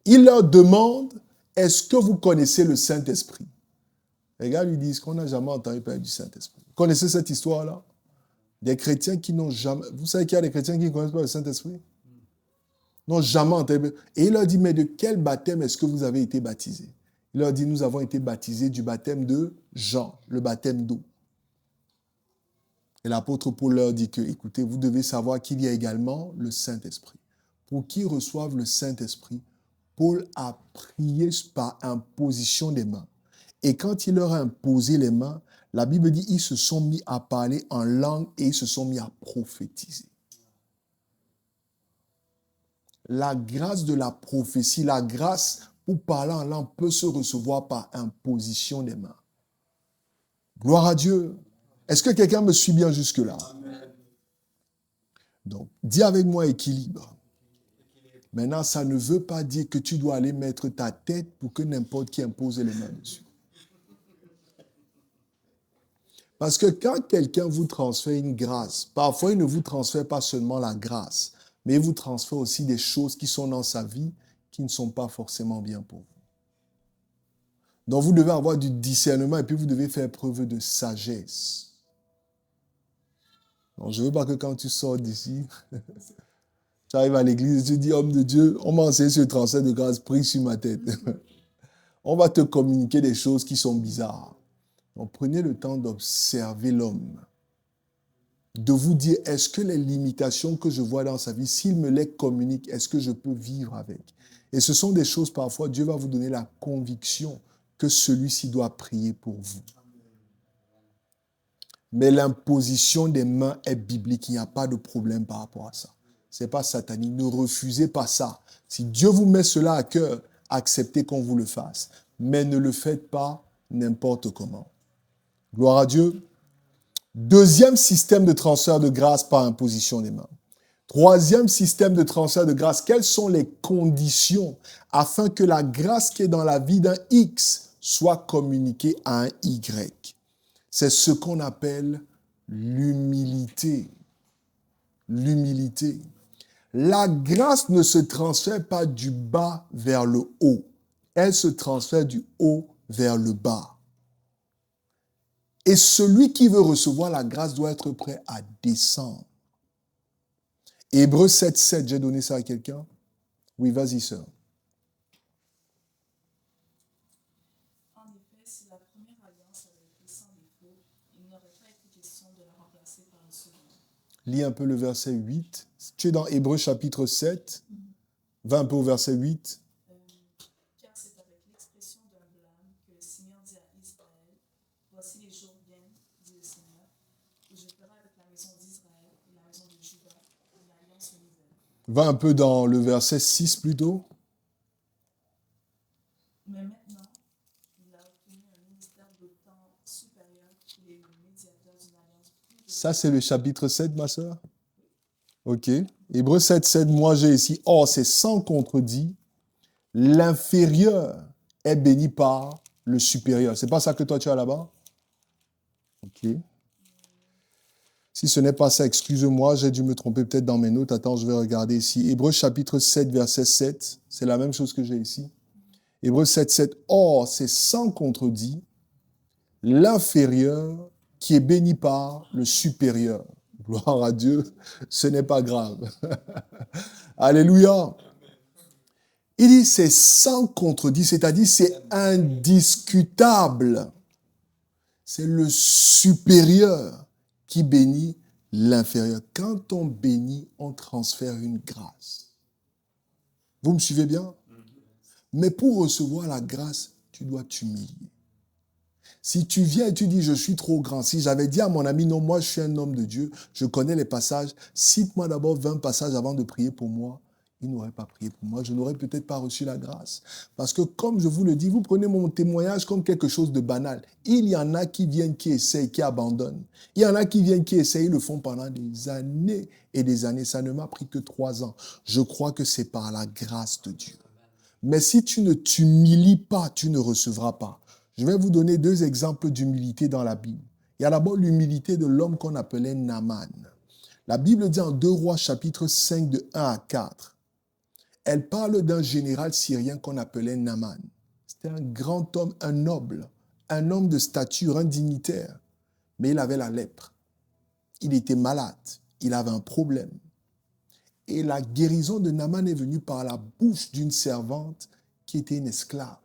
Il leur demande, est-ce que vous connaissez le Saint-Esprit ?» Les gars lui disent qu'on n'a jamais entendu parler du Saint-Esprit. Vous connaissez cette histoire-là? Des chrétiens qui n'ont jamais... Vous savez qu'il y a des chrétiens qui ne connaissent pas le Saint-Esprit? N'ont jamais entendu. Et il leur dit, mais de quel baptême est-ce que vous avez été baptisés? Il leur dit, nous avons été baptisés du baptême de Jean, le baptême d'eau. Et l'apôtre Paul leur dit que, écoutez, vous devez savoir qu'il y a également le Saint-Esprit. Pour qu'ils reçoivent le Saint-Esprit, Paul a prié par imposition des mains. Et quand il leur a imposé les mains, la Bible dit, ils se sont mis à parler en langue et ils se sont mis à prophétiser. La grâce de la prophétie, la grâce pour parler en langue peut se recevoir par imposition des mains. Gloire à Dieu. Est-ce que quelqu'un me suit bien jusque-là? Donc, dis avec moi équilibre. Maintenant, ça ne veut pas dire que tu dois aller mettre ta tête pour que n'importe qui impose les mains dessus. Parce que quand quelqu'un vous transfère une grâce, parfois il ne vous transfère pas seulement la grâce, mais il vous transfère aussi des choses qui sont dans sa vie qui ne sont pas forcément bien pour vous. Donc vous devez avoir du discernement et puis vous devez faire preuve de sagesse. Donc je ne veux pas que quand tu sors d'ici, tu arrives à l'église et tu dis, homme de Dieu, on m'a enseigné ce transfert de grâce, pris sur ma tête. On va te communiquer des choses qui sont bizarres. Donc prenez le temps d'observer l'homme. De vous dire, est-ce que les limitations que je vois dans sa vie, s'il me les communique, est-ce que je peux vivre avec? Et ce sont des choses, parfois, Dieu va vous donner la conviction que celui-ci doit prier pour vous. Mais l'imposition des mains est biblique, il n'y a pas de problème par rapport à ça. Ce n'est pas satanique, ne refusez pas ça. Si Dieu vous met cela à cœur, acceptez qu'on vous le fasse. Mais ne le faites pas n'importe comment. Gloire à Dieu. Deuxième système de transfert de grâce par imposition des mains. Troisième système de transfert de grâce. Quelles sont les conditions afin que la grâce qui est dans la vie d'un X soit communiquée à un Y? C'est ce qu'on appelle l'humilité. L'humilité. La grâce ne se transfère pas du bas vers le haut. Elle se transfère du haut vers le bas. Et celui qui veut recevoir la grâce doit être prêt à descendre. Hébreux 7:7, j'ai donné ça à quelqu'un? Oui, vas-y, sœur. En effet, si la première alliance avait été sans défaut, il n'aurait pas été question de la remplacer par une seconde. Lis un peu le verset 8. Tu es dans Hébreux chapitre 7. Va un peu au verset 8. Car c'est avec l'expression d'un blâme que le Seigneur dit à Israël, voici les jours viennent, dit le Seigneur, et je ferai avec la maison d'Israël et la maison de Juda une alliance nouvelle. Va un peu dans le verset 6 plutôt. Mais maintenant, il a obtenu un ministère d'autant supérieur qu'il est le médiateur d'une alliance plus Ça, c'est le chapitre 7, ma sœur? Ok. Hébreux 7:7, moi j'ai ici, or c'est sans contredit, l'inférieur est béni par le supérieur. C'est pas ça que toi tu as là-bas? Ok. Si ce n'est pas ça, excuse-moi, j'ai dû me tromper peut-être dans mes notes. Attends, je vais regarder ici. Hébreux chapitre 7, verset 7, c'est la même chose que j'ai ici. Hébreux 7:7, or c'est sans contredit, l'inférieur qui est béni par le supérieur. Gloire à Dieu, ce n'est pas grave. Alléluia. Il dit c'est sans contredit, c'est-à-dire c'est indiscutable. C'est le supérieur qui bénit l'inférieur. Quand on bénit, on transfère une grâce. Vous me suivez bien? Mais pour recevoir la grâce, tu dois t'humilier. Si tu viens et tu dis, je suis trop grand, si j'avais dit à mon ami, non, moi je suis un homme de Dieu, je connais les passages, cite-moi d'abord 20 passages avant de prier pour moi, il n'aurait pas prié pour moi, je n'aurais peut-être pas reçu la grâce. Parce que comme je vous le dis, vous prenez mon témoignage comme quelque chose de banal. Il y en a qui viennent, qui essayent, qui abandonnent. Il y en a qui viennent, qui essayent, ils le font pendant des années et des années. Ça ne m'a pris que 3 ans. Je crois que c'est par la grâce de Dieu. Mais si tu ne t'humilies pas, tu ne recevras pas. Je vais vous donner 2 exemples d'humilité dans la Bible. Il y a d'abord l'humilité de l'homme qu'on appelait Naaman. La Bible dit en 2 Rois chapitre 5 de 1 à 4. Elle parle d'un général syrien qu'on appelait Naaman. C'était un grand homme, un noble, un homme de stature, un dignitaire. Mais il avait la lèpre. Il était malade. Il avait un problème. Et la guérison de Naaman est venue par la bouche d'une servante qui était une esclave.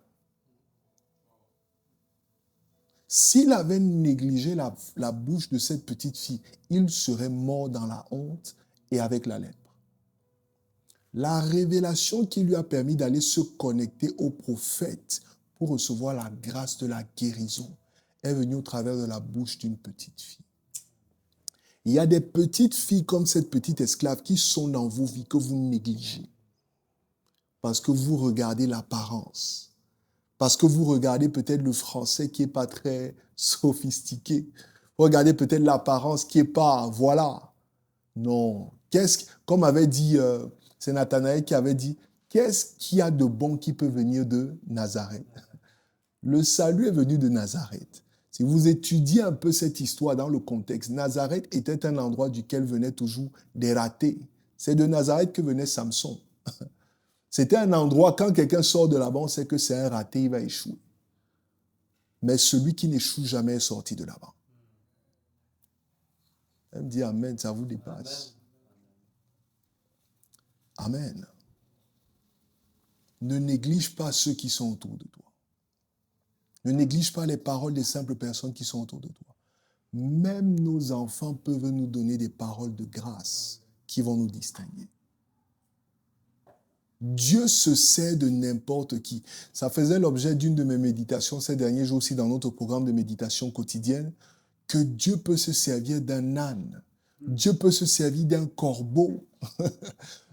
S'il avait négligé la bouche de cette petite fille, il serait mort dans la honte et avec la lèpre. La révélation qui lui a permis d'aller se connecter au prophète pour recevoir la grâce de la guérison est venu au travers de la bouche d'une petite fille. Il y a des petites filles comme cette petite esclave qui sont dans vos vies que vous négligez. Parce que vous regardez l'apparence. Parce que vous regardez peut-être le français qui n'est pas très sophistiqué. Vous regardez peut-être l'apparence qui n'est pas, voilà. Non. Comme avait dit, c'est Nathanaël qui avait dit, qu'est-ce qu'il y a de bon qui peut venir de Nazareth? Le salut est venu de Nazareth. Si vous étudiez un peu cette histoire dans le contexte, Nazareth était un endroit duquel venaient toujours des ratés. C'est de Nazareth que venait Samson. C'était un endroit, quand quelqu'un sort de là-bas, on sait que c'est un raté, il va échouer. Mais celui qui n'échoue jamais est sorti de là-bas. Elle me dit Amen, ça vous dépasse. Amen. Ne néglige pas ceux qui sont autour de toi. Ne néglige pas les paroles des simples personnes qui sont autour de toi. Même nos enfants peuvent nous donner des paroles de grâce qui vont nous distinguer. Dieu se sert de n'importe qui. Ça faisait l'objet d'une de mes méditations ces derniers jours aussi dans notre programme de méditation quotidienne, que Dieu peut se servir d'un âne. Dieu peut se servir d'un corbeau.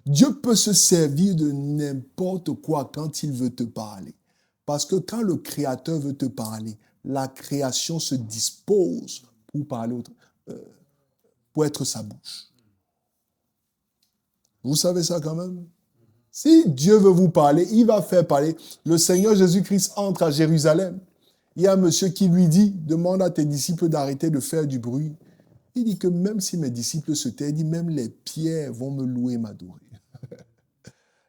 Dieu peut se servir de n'importe quoi quand il veut te parler. Parce que quand le Créateur veut te parler, la création se dispose pour parler, pour être sa bouche. Vous savez ça quand même? Si Dieu veut vous parler, il va faire parler. Le Seigneur Jésus-Christ entre à Jérusalem. Il y a un monsieur qui lui dit, demande à tes disciples d'arrêter de faire du bruit. Il dit que même si mes disciples se taisent, il dit même les pierres vont me louer et m'adorer.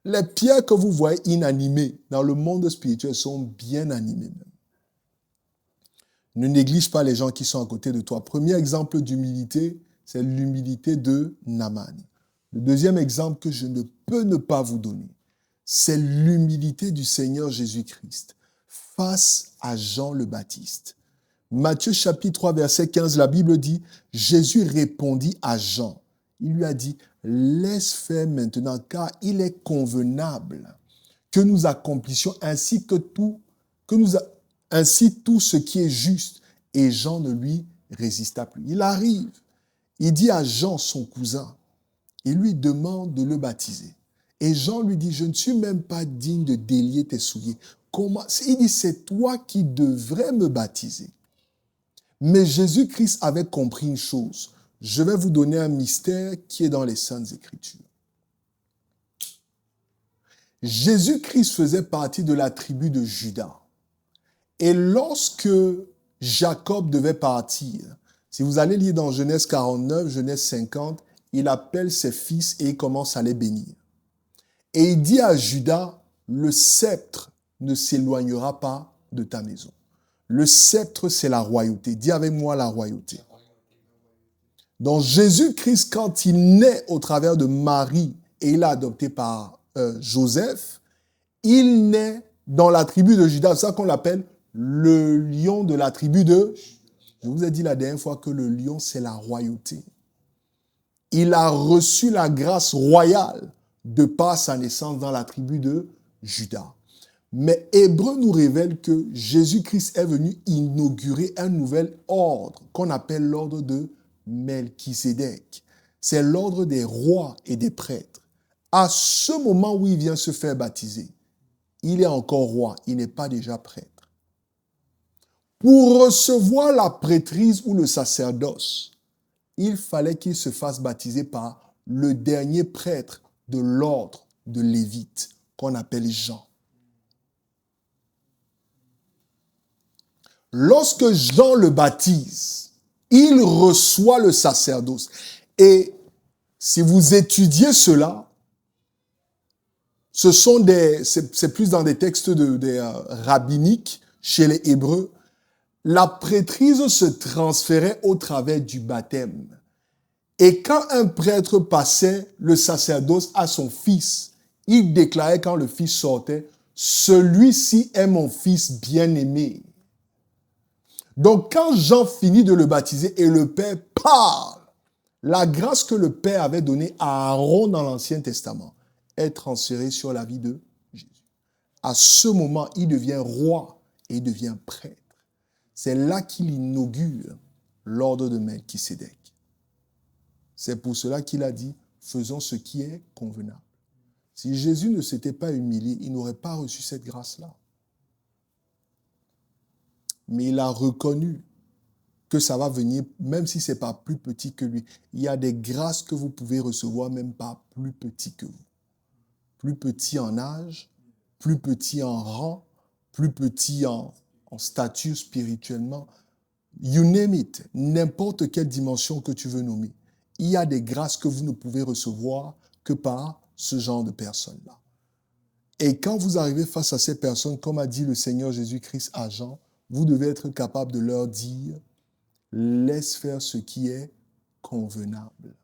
Les pierres que vous voyez inanimées dans le monde spirituel sont bien animées même. Ne néglige pas les gens qui sont à côté de toi. Premier exemple d'humilité, c'est l'humilité de Naaman. Le deuxième exemple que je ne peux ne pas vous donner, c'est l'humilité du Seigneur Jésus-Christ face à Jean le Baptiste. Matthieu chapitre 3, verset 15, la Bible dit, Jésus répondit à Jean. Il lui a dit, laisse faire maintenant, car il est convenable que nous accomplissions ainsi tout ce qui est juste. Et Jean ne lui résista plus. Il arrive, il dit à Jean, son cousin, il lui demande de le baptiser. Et Jean lui dit, je ne suis même pas digne de délier tes souliers. Comment? Il dit, c'est toi qui devrais me baptiser. Mais Jésus-Christ avait compris une chose. Je vais vous donner un mystère qui est dans les Saintes Écritures. Jésus-Christ faisait partie de la tribu de Juda. Et lorsque Jacob devait partir, si vous allez lire dans Genèse 49, Genèse 50, il appelle ses fils et il commence à les bénir. Et il dit à Judas, le sceptre ne s'éloignera pas de ta maison. Le sceptre, c'est la royauté. Dis avec moi la royauté. Donc Jésus-Christ, quand il naît au travers de Marie et il est adopté par Joseph, il naît dans la tribu de Juda. C'est ça qu'on l'appelle le lion de la tribu de... Je vous ai dit la dernière fois que le lion, c'est la royauté. Il a reçu la grâce royale de par sa naissance dans la tribu de Juda. Mais Hébreu nous révèle que Jésus-Christ est venu inaugurer un nouvel ordre qu'on appelle l'ordre de Melchisédek. C'est l'ordre des rois et des prêtres. À ce moment où il vient se faire baptiser, il est encore roi, il n'est pas déjà prêtre. Pour recevoir la prêtrise ou le sacerdoce, il fallait qu'il se fasse baptiser par le dernier prêtre de l'ordre de Lévite, qu'on appelle Jean. Lorsque Jean le baptise, il reçoit le sacerdoce. Et si vous étudiez cela, c'est plus dans des textes rabbiniques chez les Hébreux, la prêtrise se transférait au travers du baptême. Et quand un prêtre passait le sacerdoce à son fils, il déclarait quand le fils sortait, « Celui-ci est mon fils bien-aimé ». Donc quand Jean finit de le baptiser et le Père parle, la grâce que le Père avait donnée à Aaron dans l'Ancien Testament est transférée sur la vie de Jésus. À ce moment, il devient roi et il devient prêtre. C'est là qu'il inaugure l'ordre de Melchisédek. C'est pour cela qu'il a dit, faisons ce qui est convenable. Si Jésus ne s'était pas humilié, il n'aurait pas reçu cette grâce-là. Mais il a reconnu que ça va venir, même si ce n'est pas plus petit que lui. Il y a des grâces que vous pouvez recevoir, même pas plus petit que vous. Plus petit en âge, plus petit en rang, plus petit en statut spirituellement. You name it, n'importe quelle dimension que tu veux nommer. Il y a des grâces que vous ne pouvez recevoir que par ce genre de personnes-là. Et quand vous arrivez face à ces personnes, comme a dit le Seigneur Jésus-Christ à Jean, vous devez être capable de leur dire, laisse faire ce qui est convenable.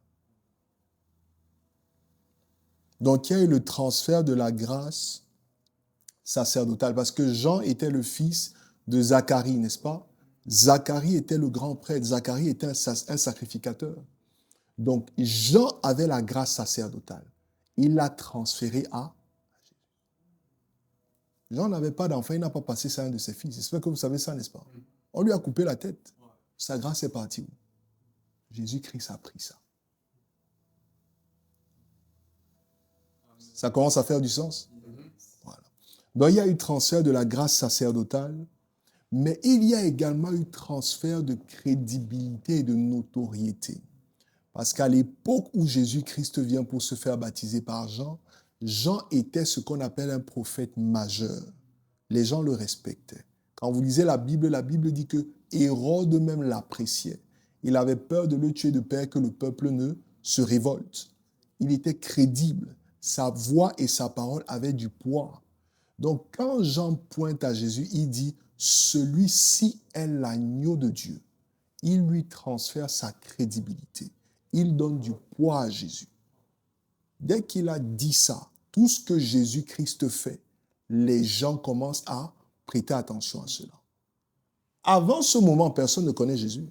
Donc, il y a eu le transfert de la grâce sacerdotale, parce que Jean était le fils de Zacharie, n'est-ce pas? Zacharie était le grand prêtre, Zacharie était un sacrificateur. Donc, Jean avait la grâce sacerdotale. Il l'a transférée à Jésus. Jean n'avait pas d'enfant, il n'a pas passé ça à un de ses fils. J'espère que vous savez ça, n'est-ce pas? On lui a coupé la tête. Sa grâce est partie. Jésus-Christ a pris ça. Ça commence à faire du sens? Voilà. Donc, il y a eu transfert de la grâce sacerdotale, mais il y a également eu transfert de crédibilité et de notoriété. Parce qu'à l'époque où Jésus-Christ vient pour se faire baptiser par Jean, Jean était ce qu'on appelle un prophète majeur. Les gens le respectaient. Quand vous lisez la Bible dit que Hérode même l'appréciait. Il avait peur de le tuer de peur que le peuple ne se révolte. Il était crédible. Sa voix et sa parole avaient du poids. Donc quand Jean pointe à Jésus, il dit « Celui-ci est l'agneau de Dieu ». Il lui transfère sa crédibilité. Il donne du poids à Jésus. Dès qu'il a dit ça, tout ce que Jésus-Christ fait, les gens commencent à prêter attention à cela. Avant ce moment, personne ne connaît Jésus.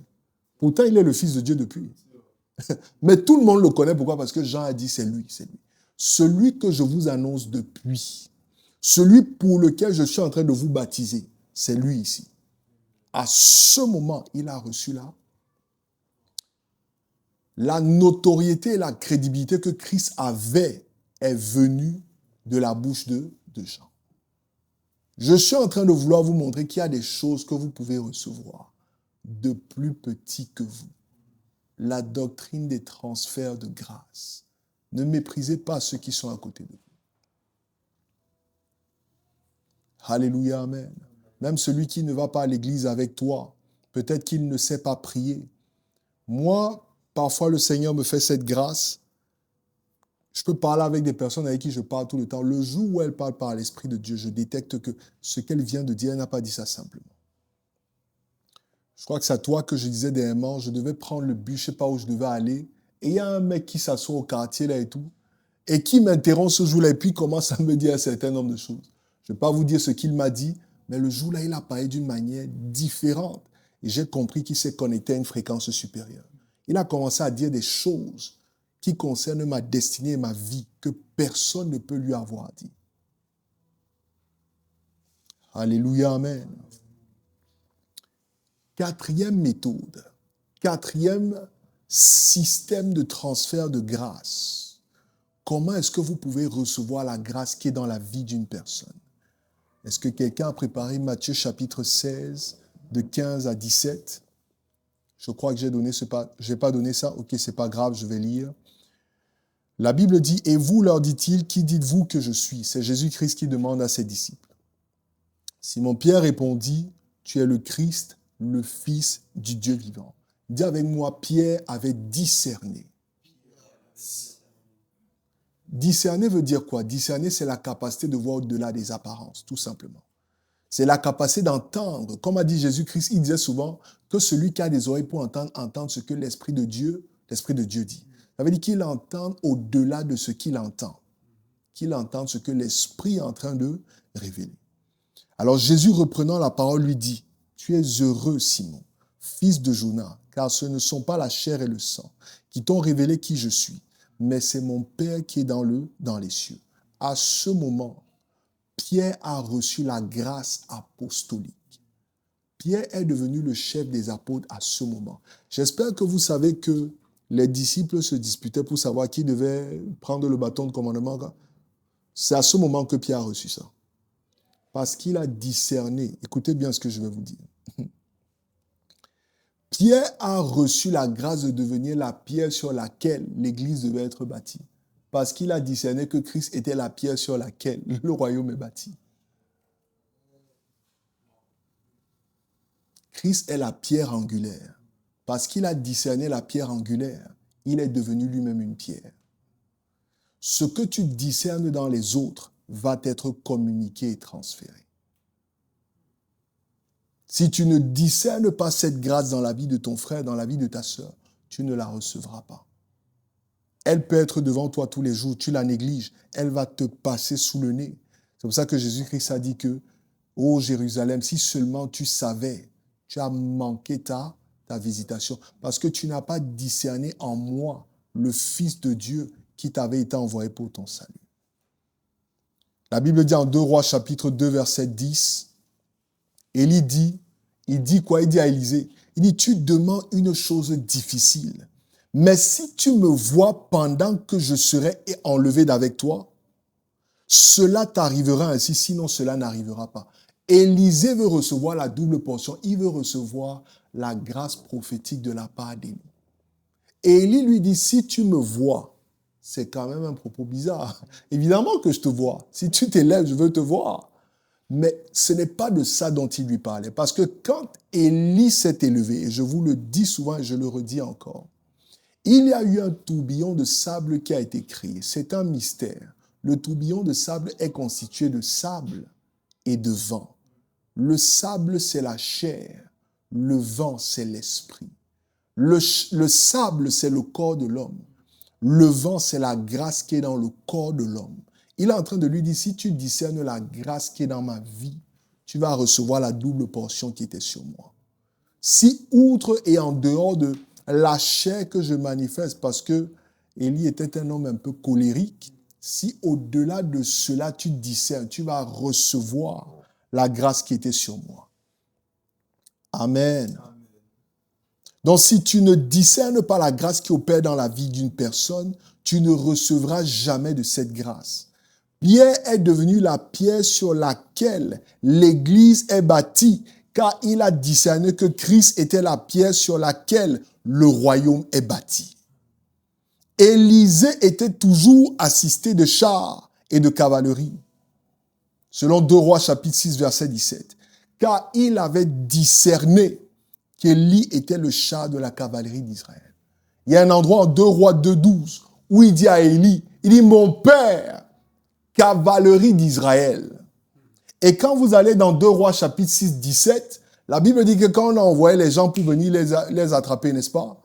Pourtant, il est le Fils de Dieu depuis. Mais tout le monde le connaît. Pourquoi? Parce que Jean a dit c'est lui, c'est lui. Celui que je vous annonce depuis, celui pour lequel je suis en train de vous baptiser, c'est lui ici. À ce moment, il a reçu la notoriété et la crédibilité que Christ avait est venue de la bouche de Jean. Je suis en train de vouloir vous montrer qu'il y a des choses que vous pouvez recevoir de plus petits que vous. La doctrine des transferts de grâce. Ne méprisez pas ceux qui sont à côté de vous. Alléluia, amen. Même celui qui ne va pas à l'église avec toi, peut-être qu'il ne sait pas prier. Moi, parfois le Seigneur me fait cette grâce. Je peux parler avec des personnes avec qui je parle tout le temps. Le jour où elle parle par l'Esprit de Dieu, je détecte que ce qu'elle vient de dire, elle n'a pas dit ça simplement. Je crois que c'est à toi que je disais dernièrement, je devais prendre le bus, je ne sais pas où je devais aller. Et il y a un mec qui s'assoit au quartier là et tout, et qui m'interrompt ce jour-là, et puis commence à me dire un certain nombre de choses. Je ne vais pas vous dire ce qu'il m'a dit, mais le jour-là, il a parlé d'une manière différente. Et j'ai compris qu'il s'est connecté à une fréquence supérieure. Il a commencé à dire des choses qui concernent ma destinée et ma vie que personne ne peut lui avoir dit. Alléluia, amen. Quatrième méthode, quatrième système de transfert de grâce. Comment est-ce que vous pouvez recevoir la grâce qui est dans la vie d'une personne? Est-ce que quelqu'un a préparé Matthieu chapitre 16, de 15 à 17? Je crois que je n'ai pas donné ça. Ok, c'est pas grave, je vais lire. La Bible dit, « Et vous, leur dit-il, qui dites-vous que je suis ?» C'est Jésus-Christ qui demande à ses disciples. Simon-Pierre répondit, « Tu es le Christ, le Fils du Dieu vivant. » Dis avec moi, Pierre avait discerné. Discerner veut dire quoi? Discerner, c'est la capacité de voir au-delà des apparences, tout simplement. C'est la capacité d'entendre. Comme a dit Jésus-Christ, il disait souvent que celui qui a des oreilles pour entendre ce que l'Esprit de Dieu dit. Ça veut dire qu'il entende au-delà de ce qu'il entend. Qu'il entende ce que l'Esprit est en train de révéler. Alors Jésus, reprenant la parole, lui dit, « Tu es heureux, Simon, fils de Jonas, car ce ne sont pas la chair et le sang qui t'ont révélé qui je suis, mais c'est mon Père qui est dans les cieux. » À ce moment, Pierre a reçu la grâce apostolique. Pierre est devenu le chef des apôtres à ce moment. J'espère que vous savez que les disciples se disputaient pour savoir qui devait prendre le bâton de commandement. C'est à ce moment que Pierre a reçu ça. Parce qu'il a discerné. Écoutez bien ce que je vais vous dire. Pierre a reçu la grâce de devenir la pierre sur laquelle l'Église devait être bâtie. Parce qu'il a discerné que Christ était la pierre sur laquelle le royaume est bâti. Christ est la pierre angulaire. Parce qu'il a discerné la pierre angulaire, il est devenu lui-même une pierre. Ce que tu discernes dans les autres va t'être communiqué et transféré. Si tu ne discernes pas cette grâce dans la vie de ton frère, dans la vie de ta sœur, tu ne la recevras pas. Elle peut être devant toi tous les jours, tu la négliges, elle va te passer sous le nez. C'est pour ça que Jésus-Christ a dit que, ô Jérusalem, si seulement tu savais, tu as manqué ta visitation, parce que tu n'as pas discerné en moi le Fils de Dieu qui t'avait été envoyé pour ton salut. La Bible dit en 2 Rois chapitre 2 verset 10, Élie dit, il dit quoi? Il dit à Élisée, il dit, tu demandes une chose difficile, mais si tu me vois pendant que je serai enlevé d'avec toi, cela t'arrivera ainsi, sinon cela n'arrivera pas. Élisée veut recevoir la double portion, il veut recevoir la grâce prophétique de la part d'Élie. Et Élie lui dit, si tu me vois, c'est quand même un propos bizarre. Évidemment que je te vois. Si tu t'élèves, je veux te voir. Mais ce n'est pas de ça dont il lui parlait. Parce que quand Élie s'est élevé, et je vous le dis souvent et je le redis encore, il y a eu un tourbillon de sable qui a été créé. C'est un mystère. Le tourbillon de sable est constitué de sable et de vent. Le sable, c'est la chair. Le vent, c'est l'esprit. Le sable, c'est le corps de l'homme. Le vent, c'est la grâce qui est dans le corps de l'homme. Il est en train de lui dire, si tu discernes la grâce qui est dans ma vie, tu vas recevoir la double portion qui était sur moi. Si outre et en dehors de la chair que je manifeste, parce que Élie était un homme un peu colérique, si au-delà de cela tu discernes, tu vas recevoir la grâce qui était sur moi. Amen. Donc si tu ne discernes pas la grâce qui opère dans la vie d'une personne, tu ne recevras jamais de cette grâce. Pierre est devenu la pierre sur laquelle l'Église est bâtie, car il a discerné que Christ était la pierre sur laquelle le royaume est bâti. Élisée était toujours assisté de chars et de cavalerie, selon 2 Rois chapitre 6 verset 17, car il avait discerné qu'Élie était le char de la cavalerie d'Israël. Il y a un endroit en 2 Rois 2:12 où il dit à Élie, il dit, mon père, cavalerie d'Israël. Et quand vous allez dans 2 Rois chapitre 6, 17, la Bible dit que quand on a envoyé les gens pour venir les attraper, n'est-ce pas?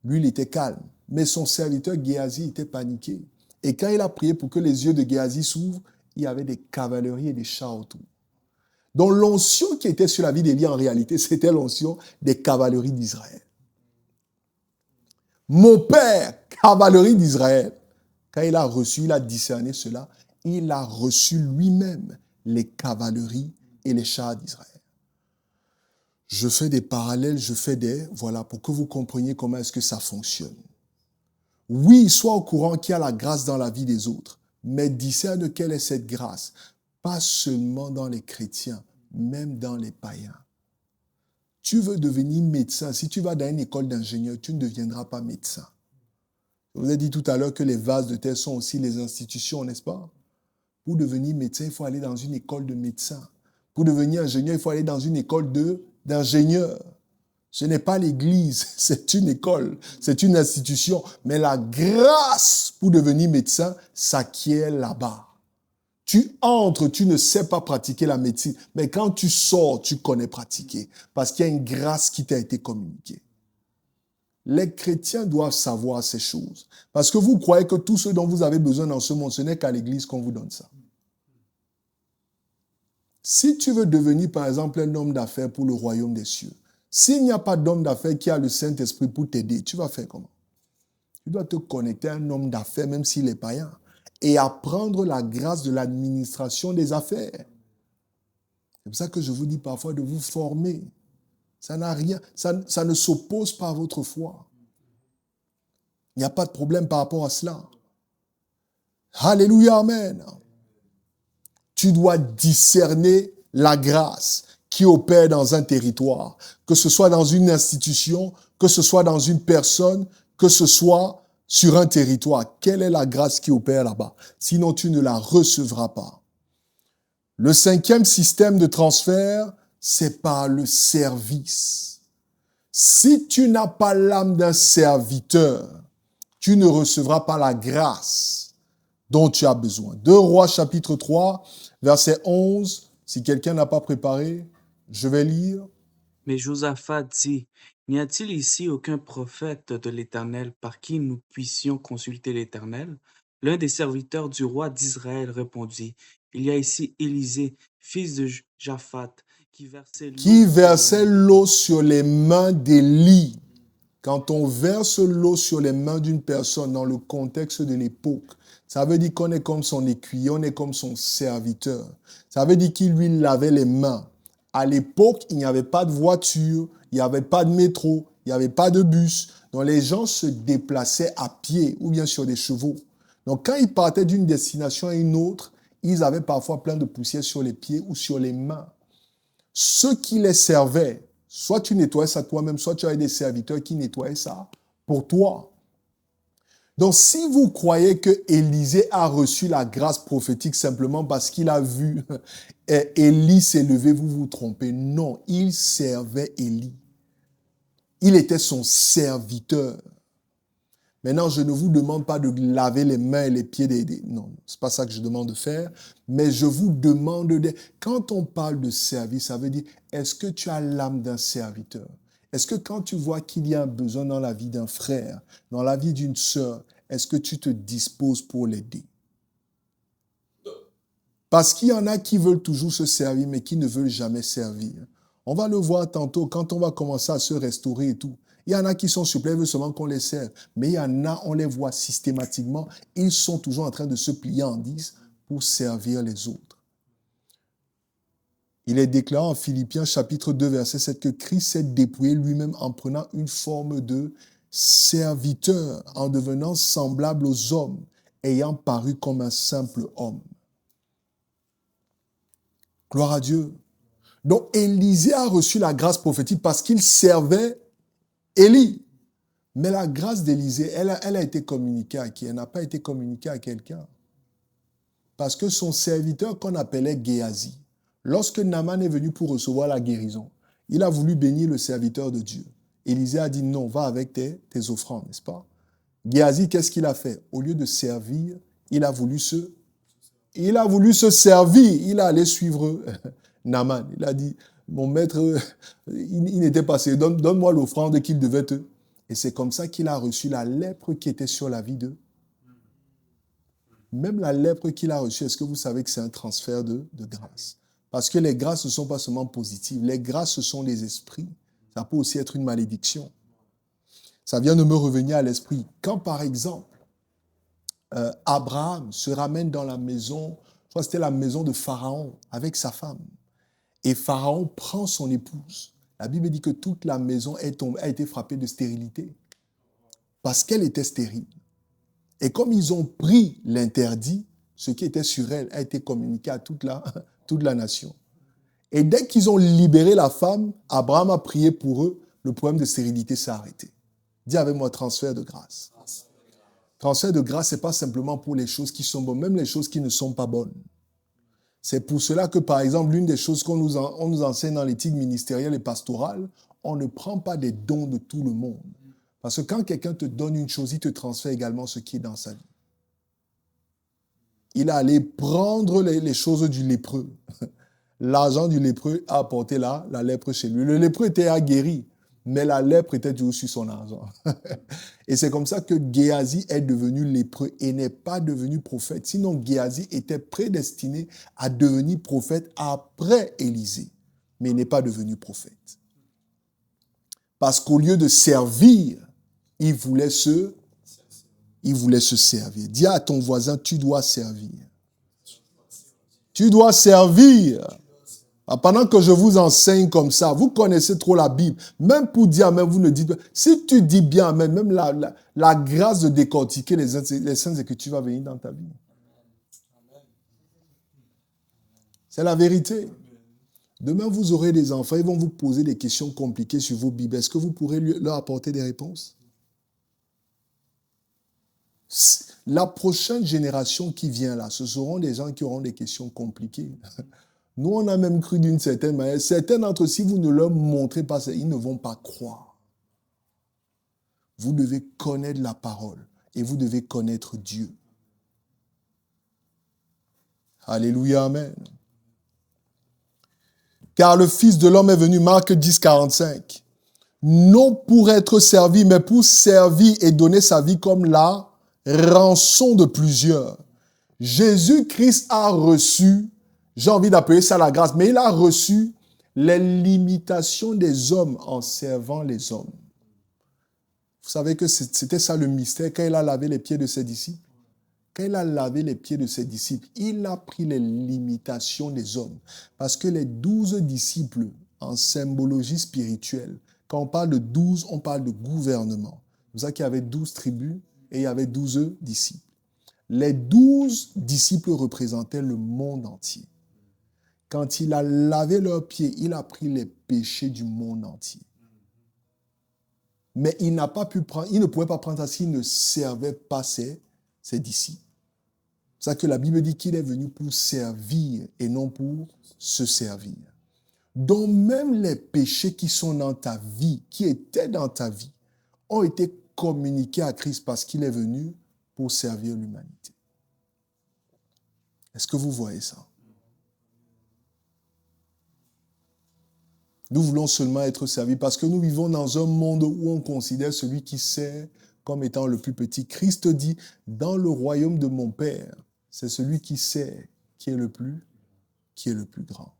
Lui, il était calme. Mais son serviteur Géasi était paniqué. Et quand il a prié pour que les yeux de Géasi s'ouvrent, il y avait des cavaleries et des chars autour. Donc l'onction qui était sur la vie d'Élie, en réalité, c'était l'onction des cavaleries d'Israël. Mon père, cavalerie d'Israël. Quand il a reçu, il a discerné cela, il a reçu lui-même les cavaleries et les chars d'Israël. Je fais des parallèles, voilà, pour que vous compreniez comment est-ce que ça fonctionne. Oui, sois au courant qu'il y a la grâce dans la vie des autres, mais discerne quelle est cette grâce. Pas seulement dans les chrétiens, même dans les païens. Tu veux devenir médecin, si tu vas dans une école d'ingénieur, tu ne deviendras pas médecin. Je vous ai dit tout à l'heure que les vases de terre sont aussi les institutions, n'est-ce pas? Pour devenir médecin, il faut aller dans une école de médecin. Pour devenir ingénieur, il faut aller dans une école d'ingénieur. Ce n'est pas l'église, c'est une école, c'est une institution. Mais la grâce pour devenir médecin s'acquiert là-bas. Tu entres, tu ne sais pas pratiquer la médecine. Mais quand tu sors, tu connais pratiquer. Parce qu'il y a une grâce qui t'a été communiquée. Les chrétiens doivent savoir ces choses. Parce que vous croyez que tout ce dont vous avez besoin dans ce monde, ce n'est qu'à l'église qu'on vous donne ça. Si tu veux devenir, par exemple, un homme d'affaires pour le royaume des cieux, s'il n'y a pas d'homme d'affaires qui a le Saint-Esprit pour t'aider, tu vas faire comment? Tu dois te connecter à un homme d'affaires, même s'il est païen, et apprendre la grâce de l'administration des affaires. C'est pour ça que je vous dis parfois de vous former. Ça n'a rien, ça ne s'oppose pas à votre foi. Il n'y a pas de problème par rapport à cela. Alléluia, amen. Tu dois discerner la grâce qui opère dans un territoire, que ce soit dans une institution, que ce soit dans une personne, que ce soit sur un territoire. Quelle est la grâce qui opère là-bas? Sinon, tu ne la recevras pas. Le 5e système de transfert, c'est par le service. Si tu n'as pas l'âme d'un serviteur, tu ne recevras pas la grâce dont tu as besoin. 2 Rois chapitre 3, verset 11. Si quelqu'un n'a pas préparé, je vais lire. Mais Josaphat dit, n'y a-t-il ici aucun prophète de l'Éternel par qui nous puissions consulter l'Éternel? L'un des serviteurs du roi d'Israël répondit, il y a ici Élisée, fils de Japhat, qui versait l'eau sur les mains d'Élie. Quand on verse l'eau sur les mains d'une personne dans le contexte de l'époque, ça veut dire qu'on est comme son écuyer, on est comme son serviteur. Ça veut dire qu'il lui lavait les mains. À l'époque, il n'y avait pas de voiture, il n'y avait pas de métro, il n'y avait pas de bus. Donc les gens se déplaçaient à pied ou bien sur des chevaux. Donc quand ils partaient d'une destination à une autre, ils avaient parfois plein de poussière sur les pieds ou sur les mains. Ceux qui les servaient, soit tu nettoyais ça toi-même, soit tu avais des serviteurs qui nettoyaient ça pour toi. Donc, si vous croyez que Élisée a reçu la grâce prophétique simplement parce qu'il a vu Élie s'élever, vous vous trompez. Non, il servait Élie. Il était son serviteur. Maintenant, je ne vous demande pas de laver les mains et les pieds des... Non, c'est pas ça que je demande de faire. Mais je vous demande de... Quand on parle de service, ça veut dire, est-ce que tu as l'âme d'un serviteur? Est-ce que quand tu vois qu'il y a un besoin dans la vie d'un frère, dans la vie d'une sœur, est-ce que tu te disposes pour l'aider? Parce qu'il y en a qui veulent toujours se servir, mais qui ne veulent jamais servir. On va le voir tantôt, quand on va commencer à se restaurer et tout. Il y en a qui sont sur place, ils veulent seulement qu'on les serve. Mais il y en a, on les voit systématiquement, ils sont toujours en train de se plier en 10 pour servir les autres. Il est déclaré en Philippiens chapitre 2, verset 7 que Christ s'est dépouillé lui-même en prenant une forme de serviteur, en devenant semblable aux hommes, ayant paru comme un simple homme. Gloire à Dieu. Donc Élisée a reçu la grâce prophétique parce qu'il servait Élie. Mais la grâce d'Élisée, elle a été communiquée à qui? Elle n'a pas été communiquée à quelqu'un. Parce que son serviteur qu'on appelait Géasi, lorsque Naaman est venu pour recevoir la guérison, il a voulu bénir le serviteur de Dieu. Élisée a dit non, va avec tes offrandes, n'est-ce pas? Géasi, qu'est-ce qu'il a fait? Au lieu de servir, il a voulu se servir. Il a allé suivre Naaman. Il a dit, mon maître, il n'était pas sérieux. Donne-moi l'offrande qu'il devait te. Et c'est comme ça qu'il a reçu la lèpre qui était sur la vie d'eux. Même la lèpre qu'il a reçue, est-ce que vous savez que c'est un transfert de grâce? Parce que les grâces ne sont pas seulement positives. Les grâces, ce sont les esprits. Ça peut aussi être une malédiction. Ça vient de me revenir à l'esprit. Quand, par exemple, Abraham se ramène dans la maison, je crois que c'était la maison de Pharaon, avec sa femme. Et Pharaon prend son épouse. La Bible dit que toute la maison a été frappée de stérilité. Parce qu'elle était stérile. Et comme ils ont pris l'interdit, ce qui était sur elle a été communiqué à toute la nation. Et dès qu'ils ont libéré la femme, Abraham a prié pour eux, le problème de stérilité s'est arrêté. Dis avec moi, transfert de grâce. Transfert de grâce, ce n'est pas simplement pour les choses qui sont bonnes, même les choses qui ne sont pas bonnes. C'est pour cela que, par exemple, l'une des choses qu'on nous enseigne dans l'éthique ministérielle et pastorale, on ne prend pas des dons de tout le monde. Parce que quand quelqu'un te donne une chose, il te transfère également ce qui est dans sa vie. Il est allé prendre les choses du lépreux. L'argent du lépreux a apporté la lèpre chez lui. Le lépreux était aguerri, mais la lèpre était toujours sur son argent. Et c'est comme ça que Géasi est devenu lépreux et n'est pas devenu prophète. Sinon, Géasi était prédestiné à devenir prophète après Élisée, mais il n'est pas devenu prophète. Parce qu'au lieu de servir, il voulait se servir. Dis à ton voisin, tu dois servir. Tu dois servir. Pendant que je vous enseigne comme ça, vous connaissez trop la Bible. Même pour dire Amen, vous ne dites pas. Si tu dis bien Amen, même la grâce de décortiquer les Saintes Écritures va venir dans ta vie. C'est la vérité. Demain, vous aurez des enfants, ils vont vous poser des questions compliquées sur vos Bibles. Est-ce que vous pourrez leur apporter des réponses? La prochaine génération qui vient là, ce seront des gens qui auront des questions compliquées. Nous, on a même cru d'une certaine manière. Certains d'entre eux, si vous ne leur montrez pas ça, ils ne vont pas croire. Vous devez connaître la parole et vous devez connaître Dieu. Alléluia, amen. Car le Fils de l'homme est venu, Marc 10, 45, non pour être servi, mais pour servir et donner sa vie comme la rançon de plusieurs. Jésus-Christ a reçu, j'ai envie d'appeler ça la grâce, mais il a reçu les limitations des hommes en servant les hommes. Vous savez que c'était ça le mystère quand il a lavé les pieds de ses disciples. Quand il a lavé les pieds de ses disciples, il a pris les limitations des hommes. Parce que les 12 disciples, en symbologie spirituelle, quand on parle de 12, on parle de gouvernement. C'est pour ça qu'il y avait 12 tribus et il y avait 12 disciples. Les 12 disciples représentaient le monde entier. Quand il a lavé leurs pieds, il a pris les péchés du monde entier. Mais il n'a pas pu prendre, il ne pouvait pas prendre ça s'il ne servait pas ses disciples. C'est ça que la Bible dit qu'il est venu pour servir et non pour se servir. Donc même les péchés qui sont dans ta vie, qui étaient dans ta vie, ont été communiqués à Christ parce qu'il est venu pour servir l'humanité. Est-ce que vous voyez ça? Nous voulons seulement être servis parce que nous vivons dans un monde où on considère celui qui sert comme étant le plus petit. Christ dit, dans le royaume de mon Père, c'est celui qui sert qui est le plus grand.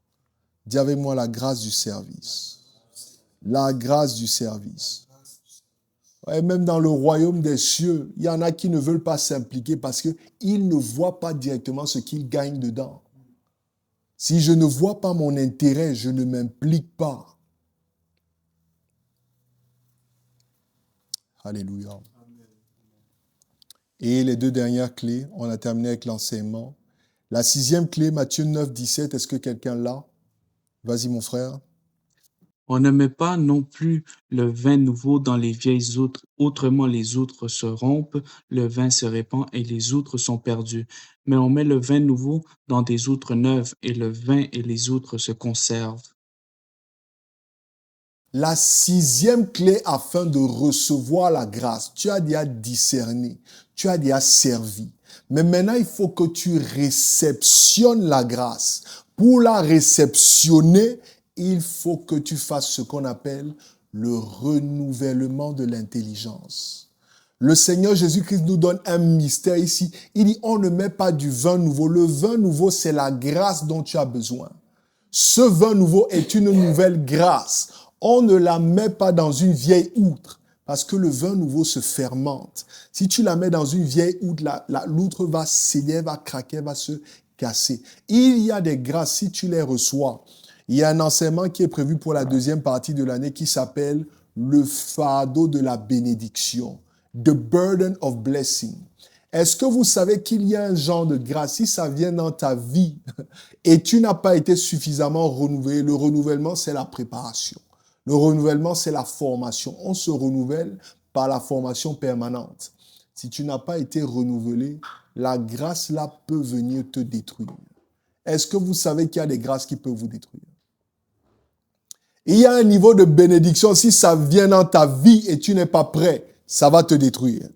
Dis avec moi la grâce du service. La grâce du service. Et même dans le royaume des cieux, il y en a qui ne veulent pas s'impliquer parce qu'ils ne voient pas directement ce qu'ils gagnent dedans. Si je ne vois pas mon intérêt, je ne m'implique pas. Alléluia. Et les deux dernières clés, on a terminé avec l'enseignement. La 6e clé, Matthieu 9, 17, est-ce que quelqu'un l'a? Vas-y mon frère. On ne met pas non plus le vin nouveau dans les vieilles outres, autrement les outres se rompent, le vin se répand et les outres sont perdues. Mais on met le vin nouveau dans des outres neuves et le vin et les outres se conservent. La 6e clé afin de recevoir la grâce, tu as déjà discerné, tu as déjà servi. Mais maintenant, il faut que tu réceptionnes la grâce. Pour la réceptionner, il faut que tu fasses ce qu'on appelle le renouvellement de l'intelligence. Le Seigneur Jésus-Christ nous donne un mystère ici. Il dit, on ne met pas du vin nouveau. Le vin nouveau, c'est la grâce dont tu as besoin. Ce vin nouveau est une nouvelle grâce. On ne la met pas dans une vieille outre parce que le vin nouveau se fermente. Si tu la mets dans une vieille outre, l'outre va céder, va craquer, va se casser. Il y a des grâces, si tu les reçois. Il y a un enseignement qui est prévu pour la 2e partie de l'année qui s'appelle le fardeau de la bénédiction. The burden of blessing. Est-ce que vous savez qu'il y a un genre de grâce, si ça vient dans ta vie et tu n'as pas été suffisamment renouvelé, le renouvellement, c'est la préparation. Le renouvellement, c'est la formation. On se renouvelle par la formation permanente. Si tu n'as pas été renouvelé, la grâce là peut venir te détruire. Est-ce que vous savez qu'il y a des grâces qui peuvent vous détruire? Il y a un niveau de bénédiction, si ça vient dans ta vie et tu n'es pas prêt, ça va te détruire.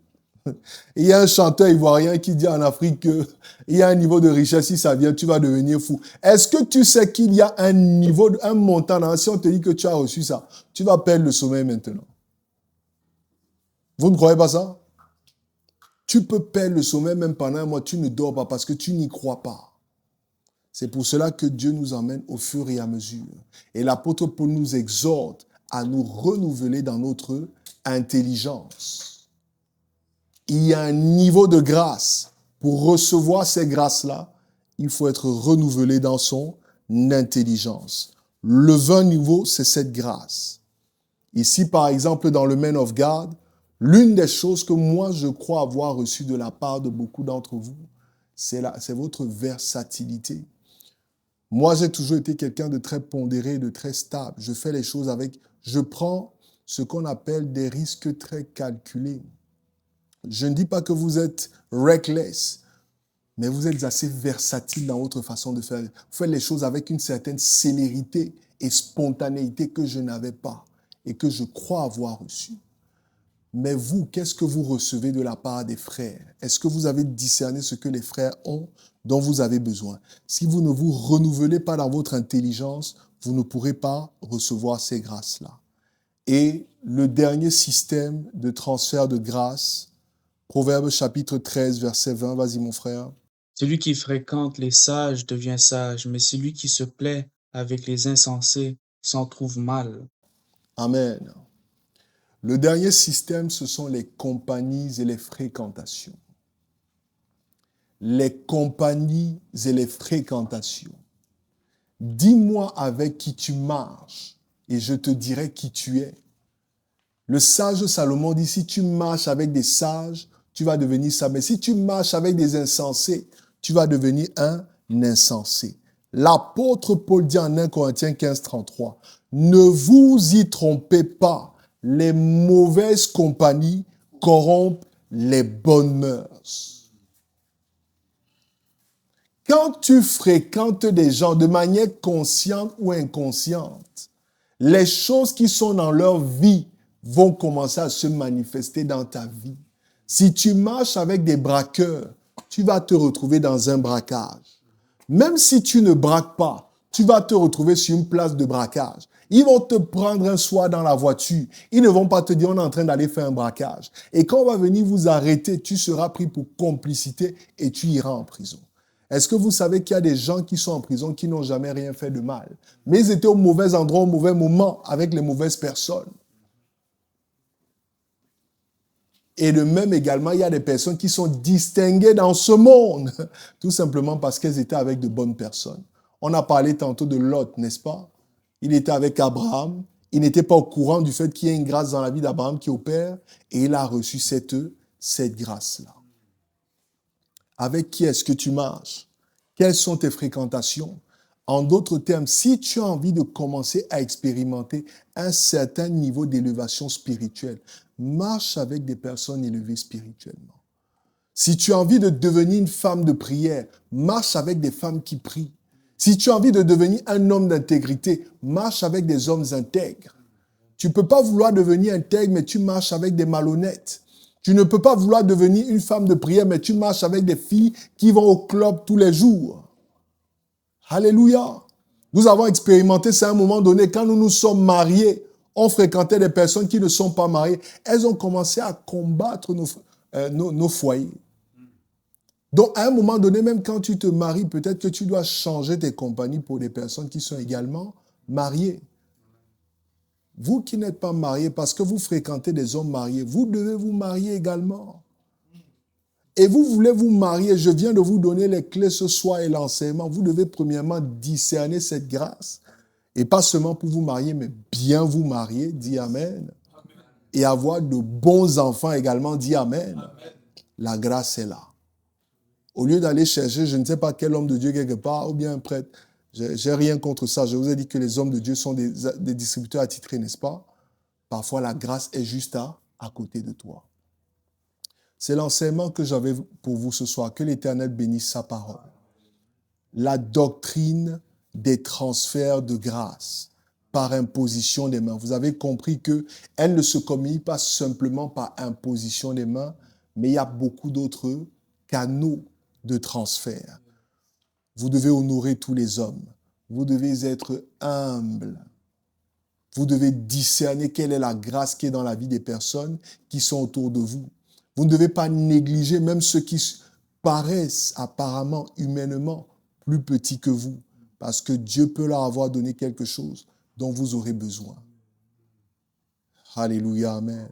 Il y a un chanteur ivoirien qui dit en Afrique qu'il y a un niveau de richesse, si ça vient, tu vas devenir fou. Est-ce que tu sais qu'il y a un niveau, un montant, si on te dit que tu as reçu ça, tu vas perdre le sommeil maintenant? Vous ne croyez pas ça? Tu peux perdre le sommeil même pendant un mois, tu ne dors pas parce que tu n'y crois pas. C'est pour cela que Dieu nous emmène au fur et à mesure. Et l'apôtre Paul nous exhorte à nous renouveler dans notre intelligence. Il y a un niveau de grâce. Pour recevoir ces grâces-là, il faut être renouvelé dans son intelligence. Le 20 niveau, c'est cette grâce. Ici, par exemple, dans le Man of God, l'une des choses que moi, je crois avoir reçues de la part de beaucoup d'entre vous, c'est votre versatilité. Moi, j'ai toujours été quelqu'un de très pondéré, de très stable. Je fais les choses je prends ce qu'on appelle des risques très calculés. Je ne dis pas que vous êtes reckless, mais vous êtes assez versatile dans votre façon de faire. Vous faites les choses avec une certaine célérité et spontanéité que je n'avais pas et que je crois avoir reçue. Mais vous, qu'est-ce que vous recevez de la part des frères? Est-ce que vous avez discerné ce que les frères ont, dont vous avez besoin? Si vous ne vous renouvelez pas dans votre intelligence, vous ne pourrez pas recevoir ces grâces-là. Et le dernier système de transfert de grâce, Proverbe chapitre 13, verset 20, vas-y mon frère. Celui qui fréquente les sages devient sage, mais celui qui se plaît avec les insensés s'en trouve mal. Amen. Le dernier système, ce sont les compagnies et les fréquentations. Les compagnies et les fréquentations. Dis-moi avec qui tu marches et je te dirai qui tu es. Le sage Salomon dit, si tu marches avec des sages, tu vas devenir sage. Mais si tu marches avec des insensés, tu vas devenir un insensé. L'apôtre Paul dit en 1 Corinthiens 15, 33, ne vous y trompez pas, les mauvaises compagnies corrompent les bonnes mœurs. Quand tu fréquentes des gens de manière consciente ou inconsciente, les choses qui sont dans leur vie vont commencer à se manifester dans ta vie. Si tu marches avec des braqueurs, tu vas te retrouver dans un braquage. Même si tu ne braques pas, tu vas te retrouver sur une place de braquage. Ils vont te prendre un soir dans la voiture. Ils ne vont pas te dire, on est en train d'aller faire un braquage. Et quand on va venir vous arrêter, tu seras pris pour complicité et tu iras en prison. Est-ce que vous savez qu'il y a des gens qui sont en prison qui n'ont jamais rien fait de mal? Mais ils étaient au mauvais endroit, au mauvais moment, avec les mauvaises personnes. Et de même également, il y a des personnes qui sont distinguées dans ce monde, tout simplement parce qu'elles étaient avec de bonnes personnes. On a parlé tantôt de Lot, n'est-ce pas? Il était avec Abraham, il n'était pas au courant du fait qu'il y a une grâce dans la vie d'Abraham qui opère, et il a reçu cette grâce-là. Avec qui est-ce que tu marches? Quelles sont tes fréquentations? En d'autres termes, si tu as envie de commencer à expérimenter un certain niveau d'élévation spirituelle, marche avec des personnes élevées spirituellement. Si tu as envie de devenir une femme de prière, marche avec des femmes qui prient. Si tu as envie de devenir un homme d'intégrité, marche avec des hommes intègres. Tu ne peux pas vouloir devenir intègre, mais tu marches avec des malhonnêtes. Tu ne peux pas vouloir devenir une femme de prière, mais tu marches avec des filles qui vont au club tous les jours. Alléluia. Nous avons expérimenté ça à un moment donné. Quand nous nous sommes mariés, on fréquentait des personnes qui ne sont pas mariées. Elles ont commencé à combattre nos foyers. Donc, à un moment donné, même quand tu te maries, peut-être que tu dois changer tes compagnies pour des personnes qui sont également mariées. Vous qui n'êtes pas mariés, parce que vous fréquentez des hommes mariés, vous devez vous marier également. Et vous voulez vous marier, je viens de vous donner les clés ce soir et l'enseignement. Vous devez premièrement discerner cette grâce. Et pas seulement pour vous marier, mais bien vous marier, dis Amen. Et avoir de bons enfants également, dis Amen. La grâce est là. Au lieu d'aller chercher, je ne sais pas quel homme de Dieu quelque part, ou bien un prêtre, j'ai rien contre ça. Je vous ai dit que les hommes de Dieu sont des distributeurs attitrés, n'est-ce pas? Parfois, la grâce est juste à côté de toi. C'est l'enseignement que j'avais pour vous ce soir. Que l'Éternel bénisse sa parole. La doctrine des transferts de grâce par imposition des mains. Vous avez compris qu'elle ne se communique pas simplement par imposition des mains, mais il y a beaucoup d'autres canaux de transfert. Vous devez honorer tous les hommes. Vous devez être humble. Vous devez discerner quelle est la grâce qui est dans la vie des personnes qui sont autour de vous. Vous ne devez pas négliger même ceux qui paraissent apparemment, humainement, plus petits que vous, parce que Dieu peut leur avoir donné quelque chose dont vous aurez besoin. Alléluia, amen.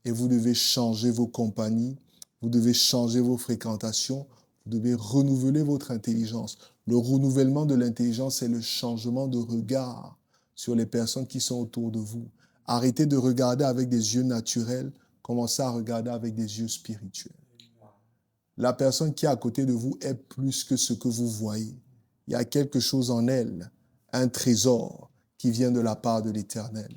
Et vous devez changer vos compagnies, vous devez changer vos fréquentations, vous devez renouveler votre intelligence. Le renouvellement de l'intelligence, c'est le changement de regard sur les personnes qui sont autour de vous. Arrêtez de regarder avec des yeux naturels, commencez à regarder avec des yeux spirituels. La personne qui est à côté de vous est plus que ce que vous voyez. Il y a quelque chose en elle, un trésor qui vient de la part de l'Éternel.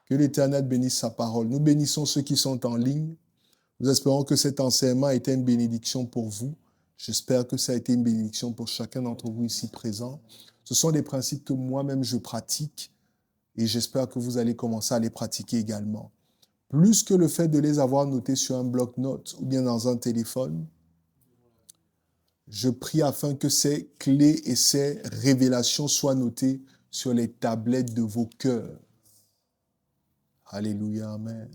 Que l'Éternel bénisse sa parole. Nous bénissons ceux qui sont en ligne. Nous espérons que cet enseignement a été une bénédiction pour vous. J'espère que ça a été une bénédiction pour chacun d'entre vous ici présents. Ce sont des principes que moi-même je pratique et j'espère que vous allez commencer à les pratiquer également. Plus que le fait de les avoir notés sur un bloc-notes ou bien dans un téléphone, je prie afin que ces clés et ces révélations soient notées sur les tablettes de vos cœurs. Alléluia, amen.